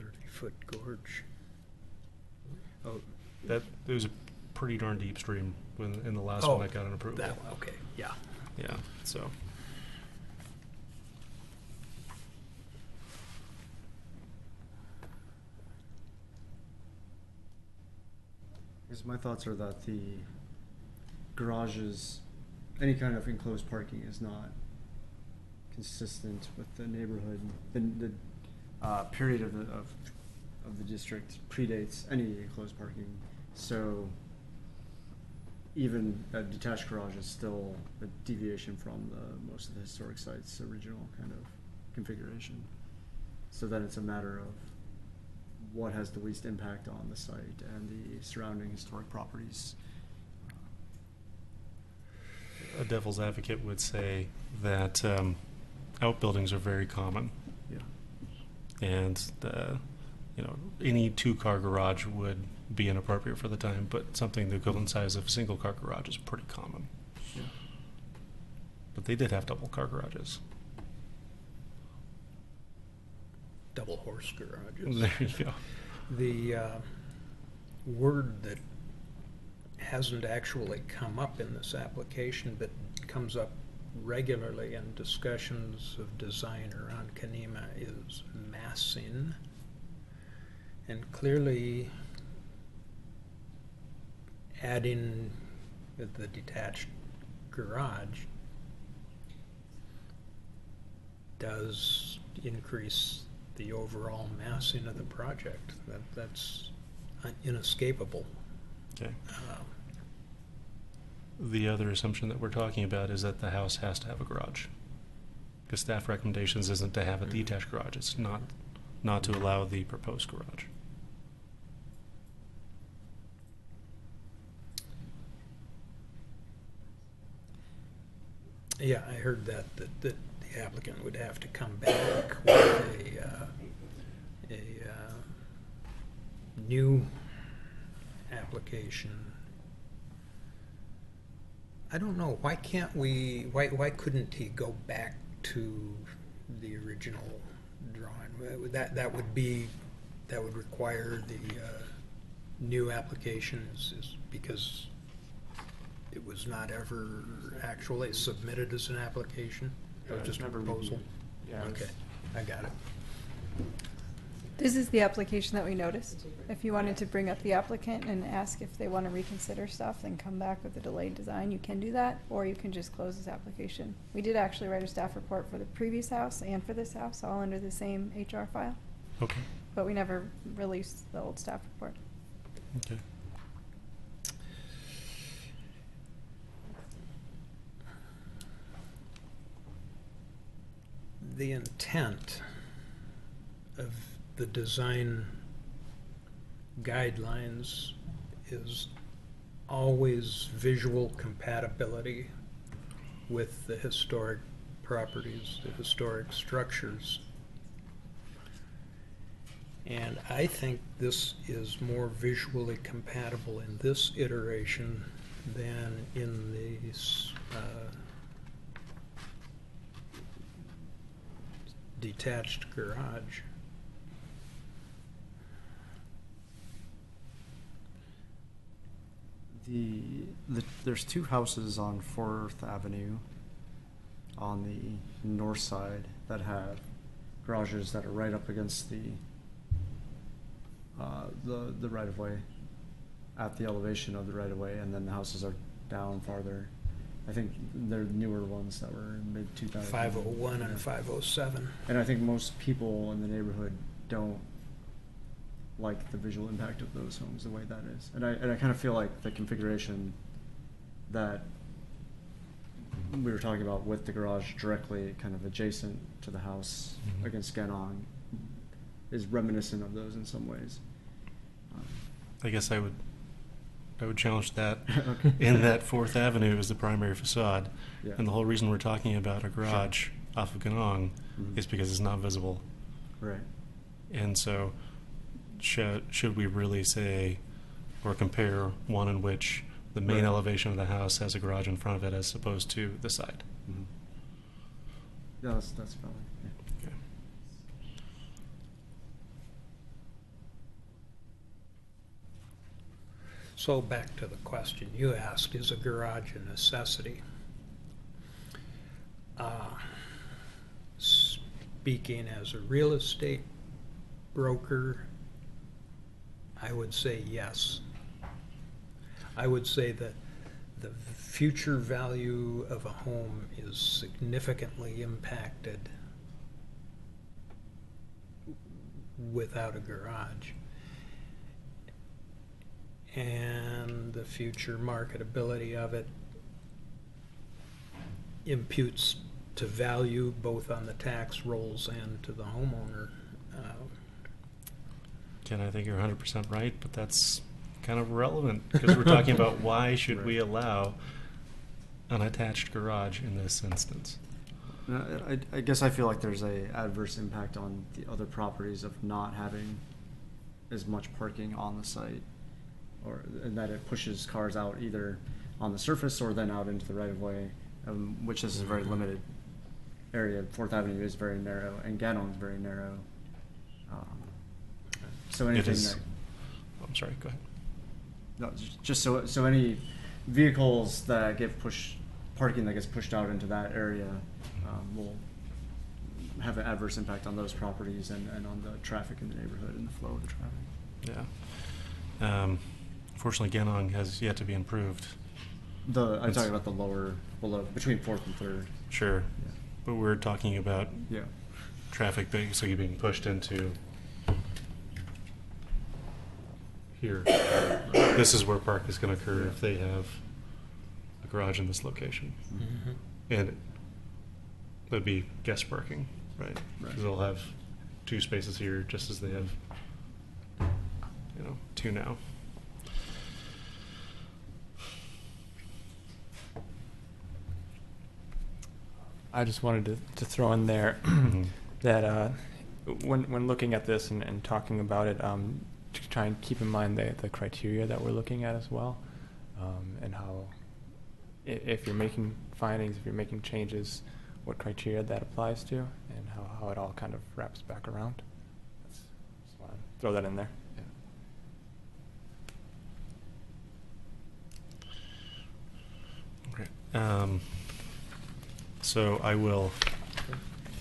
30-foot gorge. Oh, It was a pretty darn deep stream in the last Oh, one that got an approval. that one, okay, yeah. Yeah, so. Because my thoughts are that the garages, any kind of enclosed parking is not consistent with the neighborhood. The period of the district predates any enclosed parking, so even a detached garage is still a deviation from most of the historic site's original kind of configuration. So then it's a matter of what has the least impact on the site and the surrounding historic properties. A devil's advocate would say that outbuildings are very common, Yeah. and any two-car garage would be inappropriate for the time, but something the equivalent size of a single-car garage is pretty common. Yeah. But they did have double-car garages. Double horse garages. There you go. The word that hasn't actually come up in this application but comes up regularly in discussions of design around Kanema is massing. And clearly adding the detached garage does increase the overall massing of the project. That's inescapable. Okay. The other assumption that we're talking about is that the house has to have a garage. Because staff recommendations isn't to have a detached garage. It's not to allow the proposed garage. Yeah, I heard that the applicant would have to come back with a new application. I don't know, why couldn't he go back to the original drawing? That would require the new application is because it was not ever actually submitted as an application? It was just a proposal? Yeah. Okay, I got it. This is the application that we noticed. If you wanted to bring up the applicant and ask if they want to reconsider stuff, then come back with a delayed design, you can do that, or you can just close this application. We did actually write a staff report for the previous house and for this house, all under the same HR file, Okay. but we never released the old staff report. Okay. The intent of the design guidelines is always visual compatibility with the historic properties, the historic structures. And I think this is more visually compatible in this iteration than in the detached garage. There's two houses on 4th Avenue on the north side that have garages that are right up against the right of way, at the elevation of the right of way, and then the houses are down farther. I think they're newer ones that were mid 2000s. 501 and 507. And I think most people in the neighborhood don't like the visual impact of those homes the way that is. And I kind of feel like the configuration that we were talking about with the garage directly kind of adjacent to the house against Ganong is reminiscent of those in some ways. I guess I would challenge that. Okay. In that 4th Avenue is the primary facade, Yeah. and the whole reason we're talking about a garage off of Ganong is because it's not visible. Right. And so, should we really say or compare one in which the main Right. elevation of the house has a garage in front of it as opposed to the side? Mm-hmm. Yeah, that's valid. Yeah. Okay. So back to the question you asked, is a garage a necessity? Speaking as a real estate broker, I would say yes. I would say that the future value of a home is significantly impacted without a garage. And the future marketability of it imputes to value both on the tax rolls and to the homeowner. Ken, I think you're 100% right, but that's kind of relevant because we're talking about why should we allow an attached garage in this instance. I guess I feel like there's a adverse impact on the other properties of not having as much parking on the site, and that it pushes cars out either on the surface or then out into the right of way, which is a very limited area. 4th Avenue is very narrow, and Ganong is very narrow. So anything is. that, I'm sorry, go ahead. no, just so any vehicles that get parking that gets pushed out into that area will have an adverse impact on those properties and on the traffic in the neighborhood and the flow of the traffic. Yeah. Unfortunately, Ganong has yet to be improved. I'm talking about the below, between 4th and 3rd. Sure. Yeah. But we're talking about Yeah. traffic basically being pushed into here. This is where park is going to occur if they have a garage in this location. Mm-hmm. And that'd be guest parking, right? Because they'll have 2 spaces here just as they have, 2 now. I just wanted to throw in there that when looking at this and talking about it, to try and keep in mind the criteria that we're looking at as well, and how if you're making findings, if you're making changes, what criteria that applies to, and how it all kind of wraps back around. Just want to throw that in there. Okay. So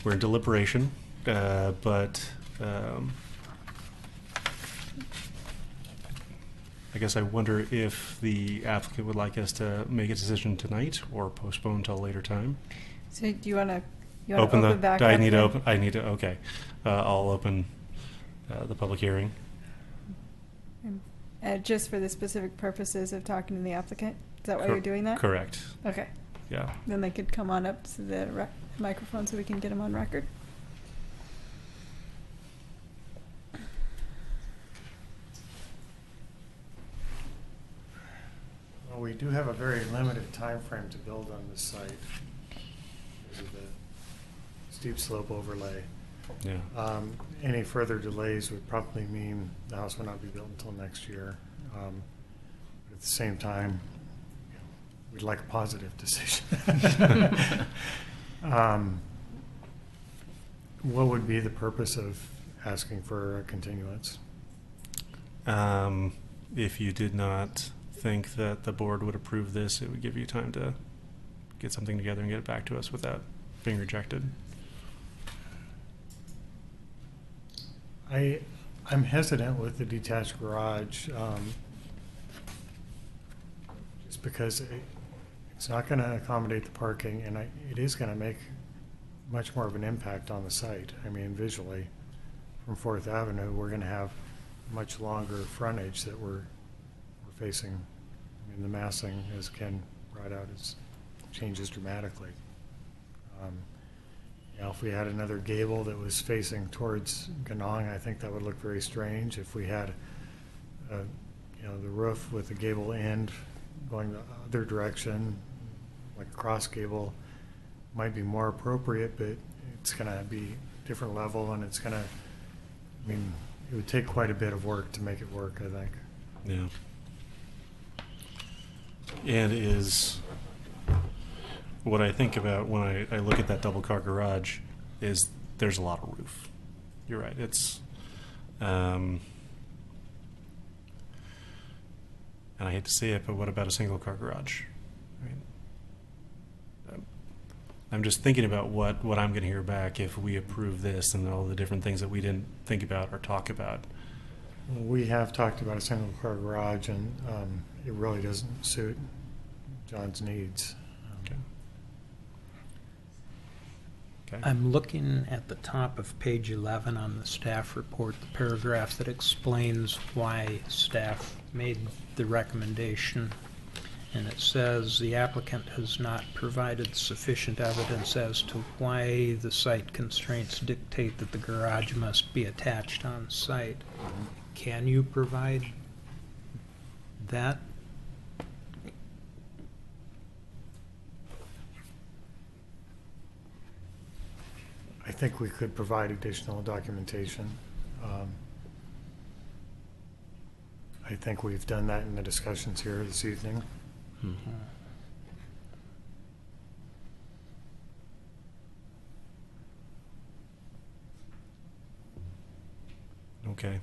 we're in deliberation, but I guess I wonder if the applicant would like us to make a decision tonight or postpone till a later time. So do you want to Open back do up? I need to then? open? I need to. Okay, I'll open the public hearing. Just for the specific purposes of talking to the applicant? Is that why you're doing that? Correct. Okay. Yeah. Then they could come on up to the microphone so we can get them on record. Well, we do have a very limited time frame to build on this site because of the steep slope overlay. Yeah. Any further delays would probably mean the house would not be built until next year. But at the same time, we'd like a positive decision. What would be the purpose of asking for a continuance? If you did not think that the board would approve this, it would give you time to get something together and get it back to us without being rejected. I'm hesitant with the detached garage, just because it's not going to accommodate the parking, and it is going to make much more of an impact on the site. I mean, visually, from 4th Avenue, we're going to have much longer frontage that we're facing. I mean, the massing, as Ken brought out, changes dramatically. If we had another gable that was facing towards Ganong, I think that would look very strange. If we had, the roof with the gable end going the other direction, like a cross gable, might be more appropriate, but it's going to be different level, and it's going to, it would take quite a bit of work to make it work, I think. Yeah. And is what I think about when I look at that double car garage is there's a lot of roof. You're right. It's, and I hate to say it, but what about a single car garage? I mean, I'm just thinking about what I'm going to hear back if we approve this and all the different things that we didn't think about or talk about. We have talked about a single car garage, and it really doesn't suit John's needs. Okay. Okay. I'm looking at the top of page 11 on the staff report, the paragraph that explains why staff made the recommendation. And it says the applicant has not provided sufficient evidence as to why the site constraints dictate that the garage must be attached on site. Can you provide that? I think we could provide additional documentation. I think we've done that in the discussions here this evening. Mm-hmm. Okay.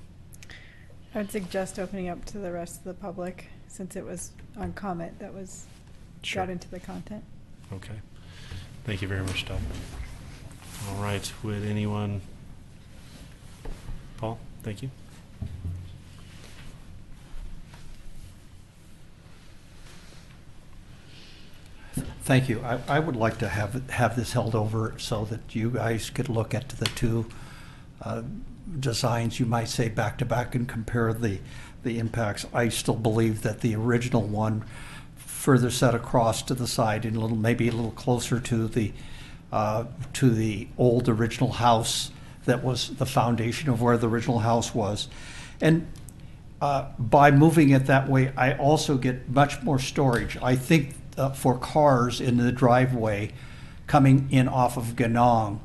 I would suggest opening up to the rest of the public, since it was on comment that was Sure. got into the content. Okay. Thank you very much, Doug. All right. Would anyone? Paul, thank you. Thank you. I would like to have this held over so that you guys could look at the two designs, you might say, back to back and compare the impacts. I still believe that the original one, further set across to the side and maybe a little closer to the old original house that was the foundation of where the original house was, and by moving it that way, I also get much more storage. I think for cars in the driveway coming in off of Ganong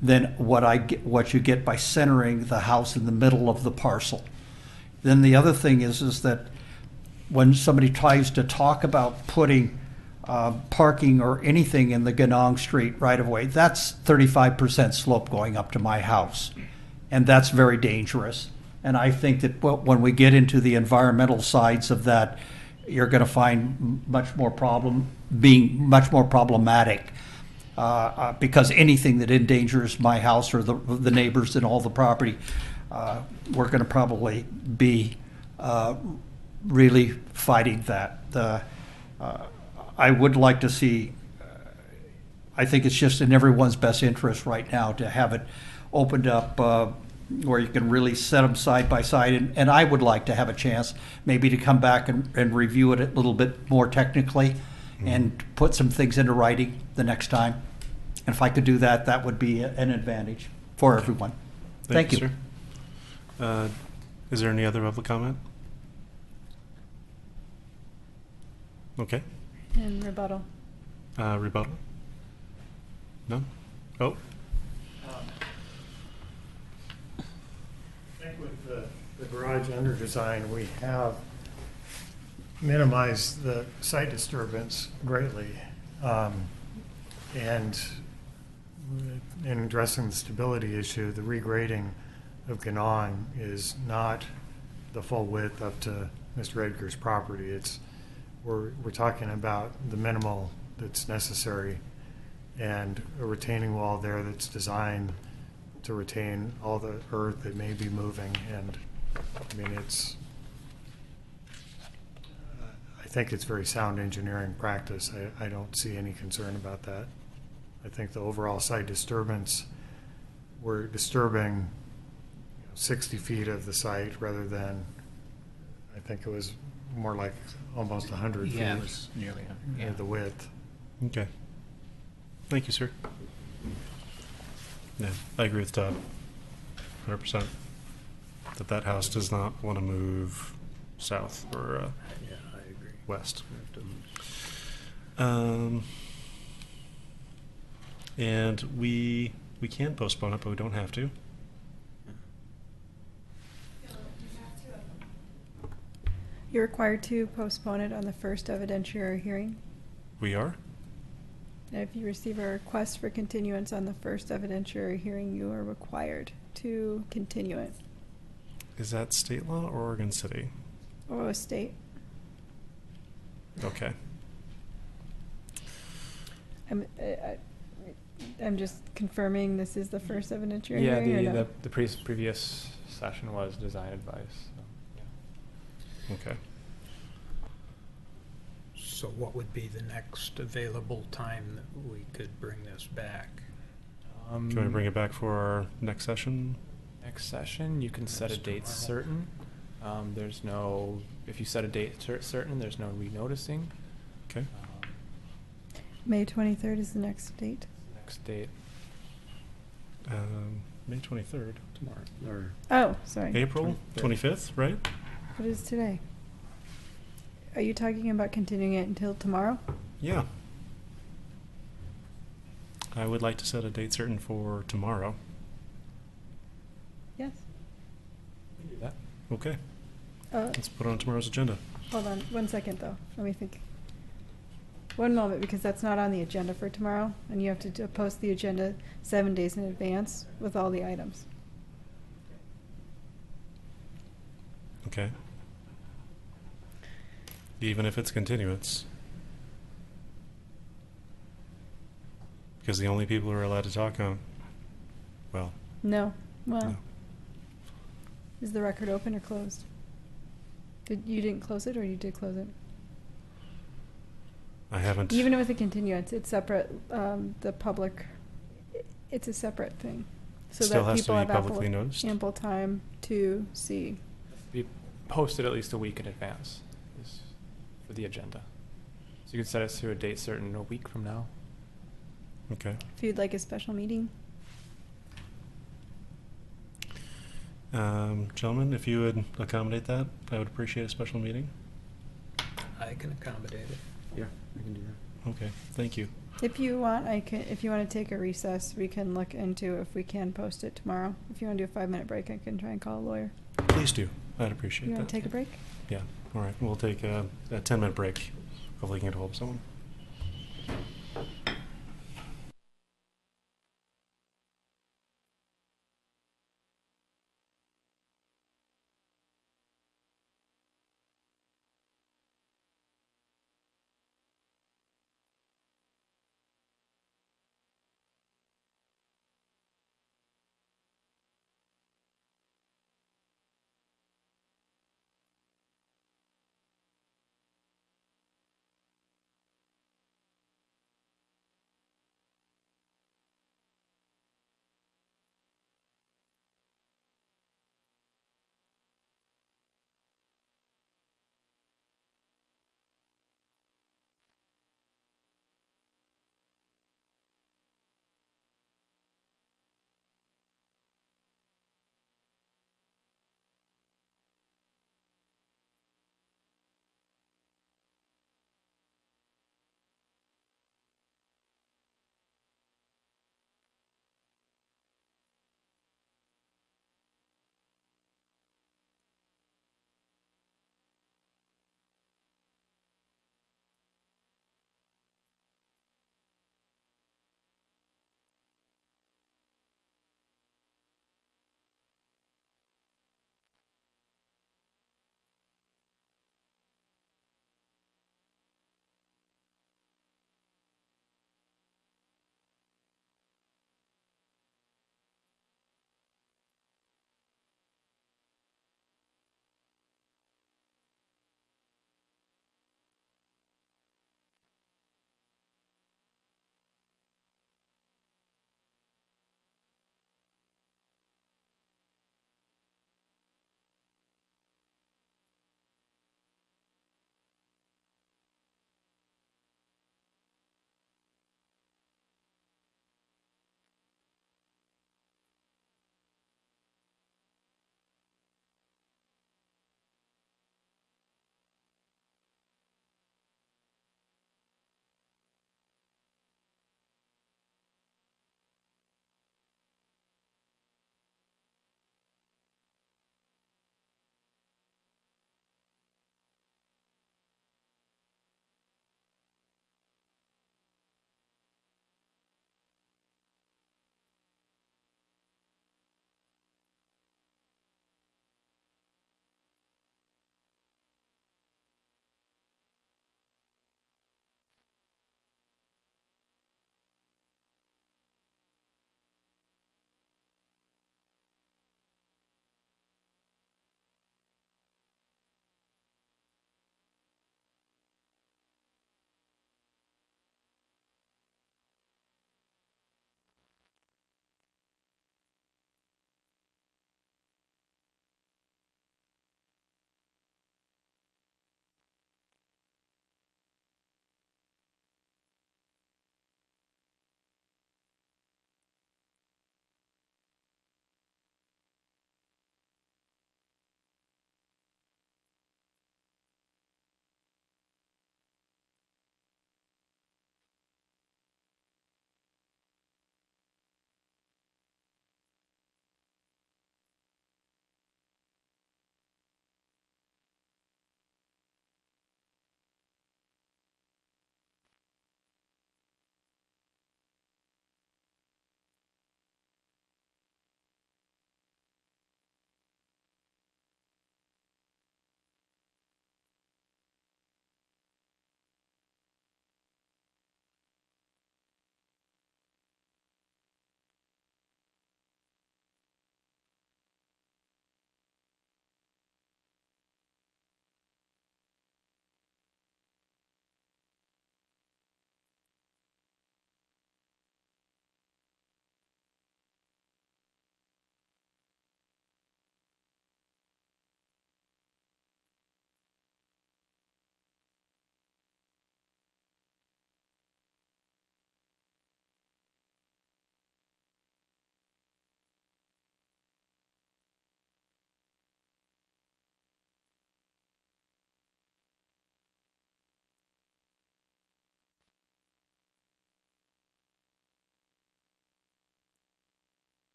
than what you get by centering the house in the middle of the parcel. Then the other thing is that when somebody tries to talk about putting parking or anything in the Ganong Street right of way, that's 35% slope going up to my house, and that's very dangerous. And I think that when we get into the environmental sides of that, you're going to find much more problematic because anything that endangers my house or the neighbors and all the property, we're going to probably be really fighting that. I would like to see, I think it's just in everyone's best interest right now to have it opened up where you can really set them side by side. And I would like to have a chance maybe to come back and review it a little bit more technically and put some things into writing the next time. And if I could do that, that would be an advantage for everyone. Thank you. Sir. Is there any other public comment? Okay. And rebuttal. Rebuttal? None? Oh, I think with the garage under design, we have minimized the site disturbance greatly. And in addressing the stability issue, the regrading of Ganong is not the full width up to Mr. Edgar's property. We're talking about the minimal that's necessary and a retaining wall there that's designed to retain all the earth that may be moving. And I mean, I think it's very sound engineering practice. I don't see any concern about that. I think the overall site disturbance, we're disturbing 60 feet of the site rather than, I think it was more like almost 100 feet. Yeah, it was nearly. Yeah. The width. okay. Thank you, sir. Yeah, I agree with Todd. 100%. That house does not want to move south or Yeah, I agree. west. We have to- And we can postpone it, but we don't have to. You're required to postpone it on the first evidentiary hearing. We are? And if you receive a request for continuance on the first evidentiary hearing, you are required to continue it. Is that state law or Oregon City? Or a state. Okay. I'm just confirming this is the first evidentiary Yeah, hearing, or no? the previous session was design advice. So, yeah. Okay. So what would be the next available time that we could bring this back? Do you want to bring it back for our next session? Next session, you can set a Next date tomorrow. certain. There's no, if you set a date certain, there's no renoticing. Okay. May 23rd is the next date. Next date. May 23rd. Tomorrow, or Oh, sorry. April 25th, right? What is today? Are you talking about continuing it until tomorrow? Yeah. I would like to set a date certain for tomorrow. Yes. We can do that. Okay. Uh, Let's put it on tomorrow's agenda. hold on 1 second, though. Let me think. One moment, because that's not on the agenda for tomorrow, and you have to post the agenda 7 days in advance with all the items. Okay. Even if it's continuance. Because the only people who are allowed to talk on, well, No. Well, no. is the record open or closed? You didn't close it, or you did close it? I haven't. Even with a continuance, it's separate. The public, it's a separate thing, so Still that has to people be have publicly noticed? ample time to see. Be posted at least a week in advance is for the agenda. So you can set it to a date certain a week from now. Okay. If you'd like a special meeting, Gentlemen, if you would accommodate that, I would appreciate a special meeting. I can accommodate it. yeah, we can do that. Okay, thank you. if you want, I can. If you want to take a recess, we can look into if we can post it tomorrow. If you want to do a 5-minute break, I can try and call a lawyer. Please do. I'd appreciate You that. want to take a break? Yeah. All right. We'll take a 10-minute break. Hopefully, you can get a hold of someone.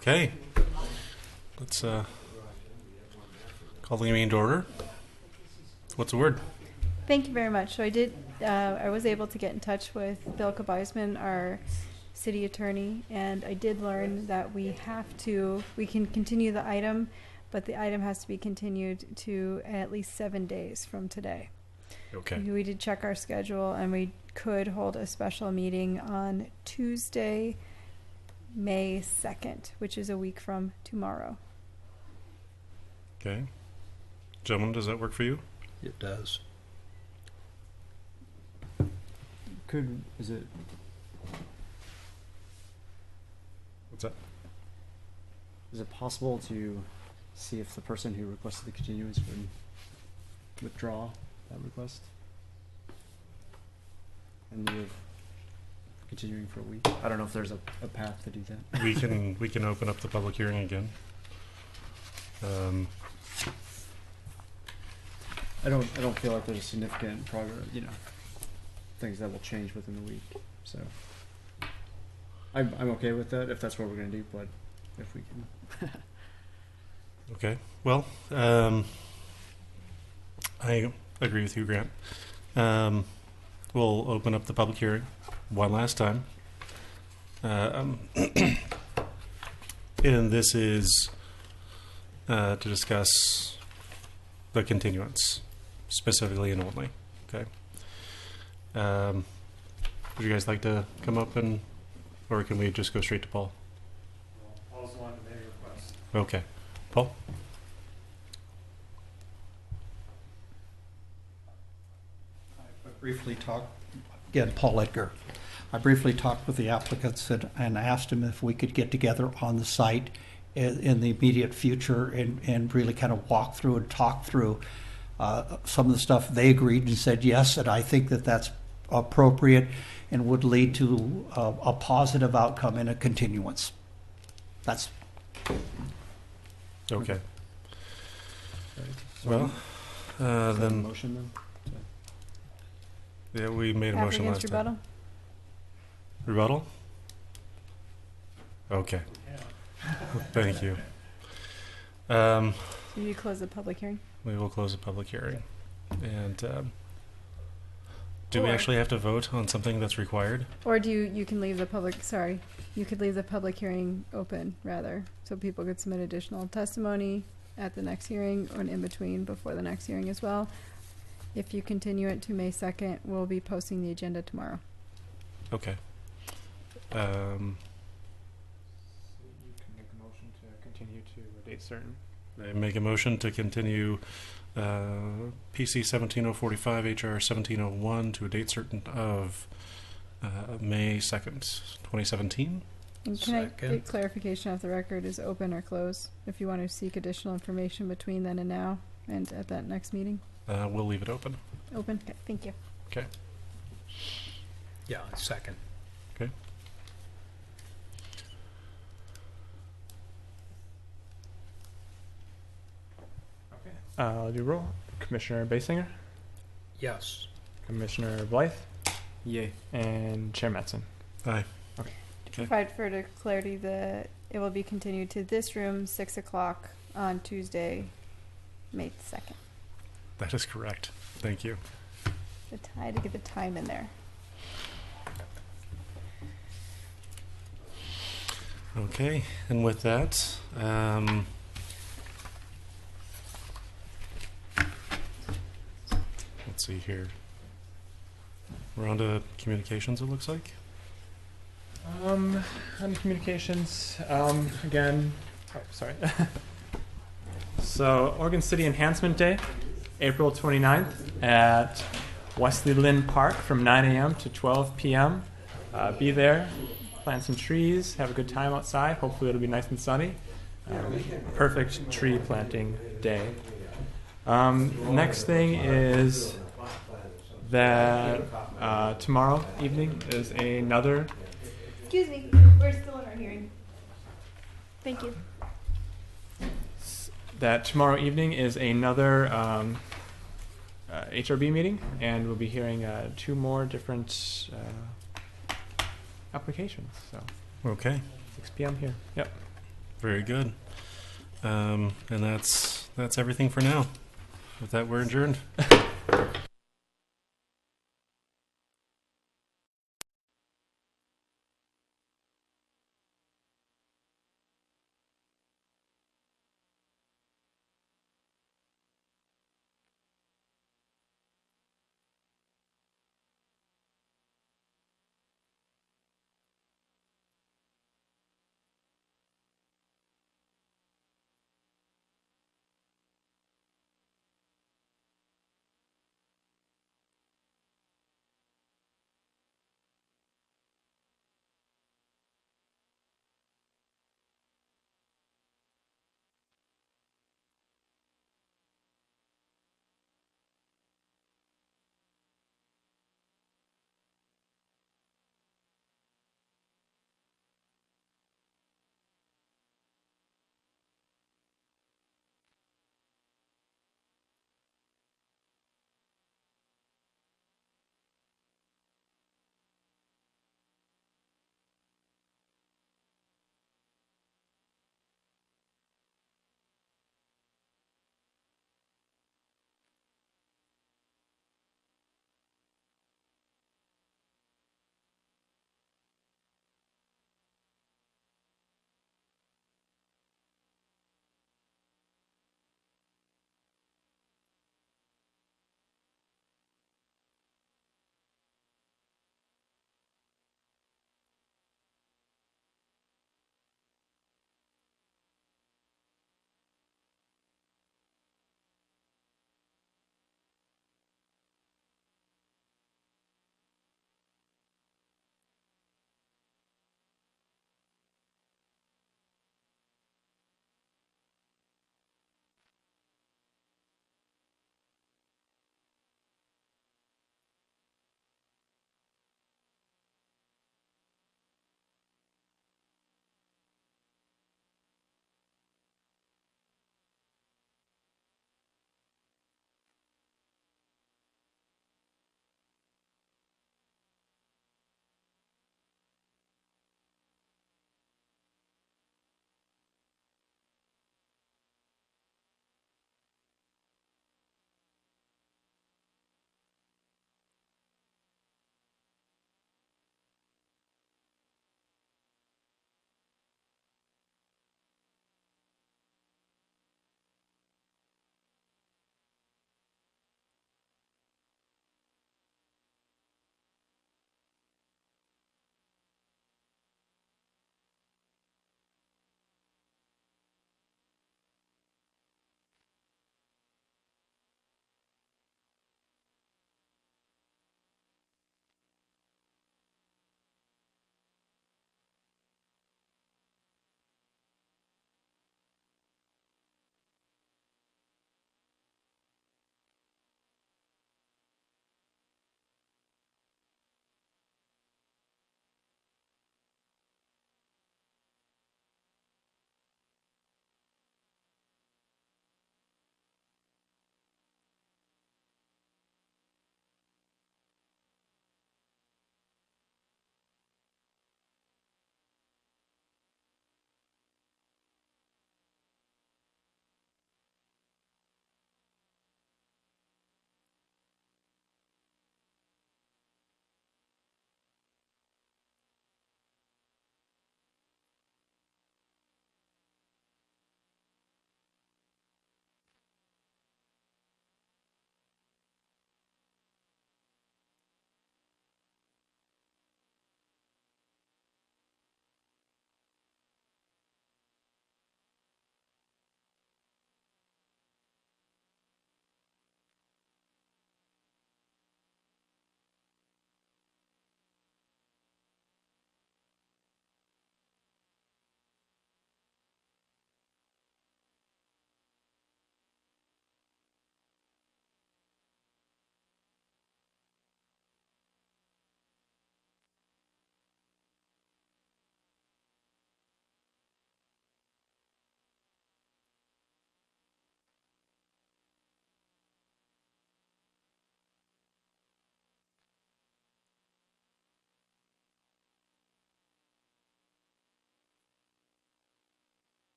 Okay. Let's call the meeting to order. What's the word? Thank you very much. So I was able to get in touch with Bill Kabeisman, our city attorney, and I did learn that we can continue the item, but the item has to be continued to at least 7 days from today. Okay. We did check our schedule, and we could hold a special meeting on Tuesday, May 2nd, which is a week from tomorrow. Okay. Gentlemen, does that work for you? It does. Is it What's that? Is it possible to see if the person who requested the continuance would withdraw that request? In lieu of continuing for a week? I don't know if there's a path to do that. We can open up the public hearing again. I don't feel like there's a significant progress, things that will change within the week. So I'm okay with that if that's what we're gonna do, but if we can Okay. Well, I agree with you, Grant. We'll open up the public hearing one last time. And this is to discuss the continuance, specifically and only. Okay. Would you guys like to come up or can we just go straight to Paul? Paul's the one to make a request. Okay. Paul? I briefly talked, again, Paul Edgar. I briefly talked with the applicants and asked them if we could get together on the site in the immediate future and really kind of walk through and talk through some of the stuff. They agreed and said yes, and I think that that's appropriate and would lead to a positive outcome and a continuance. That's Okay. So Well, then, motion then. yeah, we made a motion last Applicant's time. rebuttal? Rebuttal? Okay. Thank you. So you close the public hearing? We will close the public hearing. And do we Or- actually have to vote on something that's required? Or you can leave the you could leave the public hearing open, rather, so people could submit additional testimony at the next hearing or in between before the next hearing as well. If you continue it to May 2nd, we'll be posting the agenda tomorrow. Okay. You can make a motion to continue to a date certain. I make a motion to continue PC 17045, HR 1701 to a date certain of May 2nd, 2017. And can I Second. get clarification if the record is open or closed, if you want to seek additional information between then and now and at that next meeting? We'll leave it open. Open? Okay, thank you. Okay. Yeah, second. Okay. Okay. I'll do roll. Commissioner Basinger, Yes. Commissioner Blythe, Yay. and Chair Metzen. Aye. To provide further clarity, it will be continued to this room, 6 o'clock on Tuesday, May 2nd. That is correct. Thank you. I had to get the time in there. Okay, and with that, let's see here. We're on to communications, it looks like. On communications, again, sorry. So, Oregon City Enhancement Day, April 29th at Wesley Lynn Park from 9 a.m. to 12 p.m. Be there, plant some trees, have a good time outside. Hopefully it'll be nice and sunny. Perfect tree planting day. Next thing is that tomorrow evening is another. Excuse me, we're still in our hearing. Thank you. That tomorrow evening is another HRB meeting, and we'll be hearing 2 more different applications. So Okay. 6 p.m. here. Yep. Very good. And that's everything for now. With that, we're adjourned.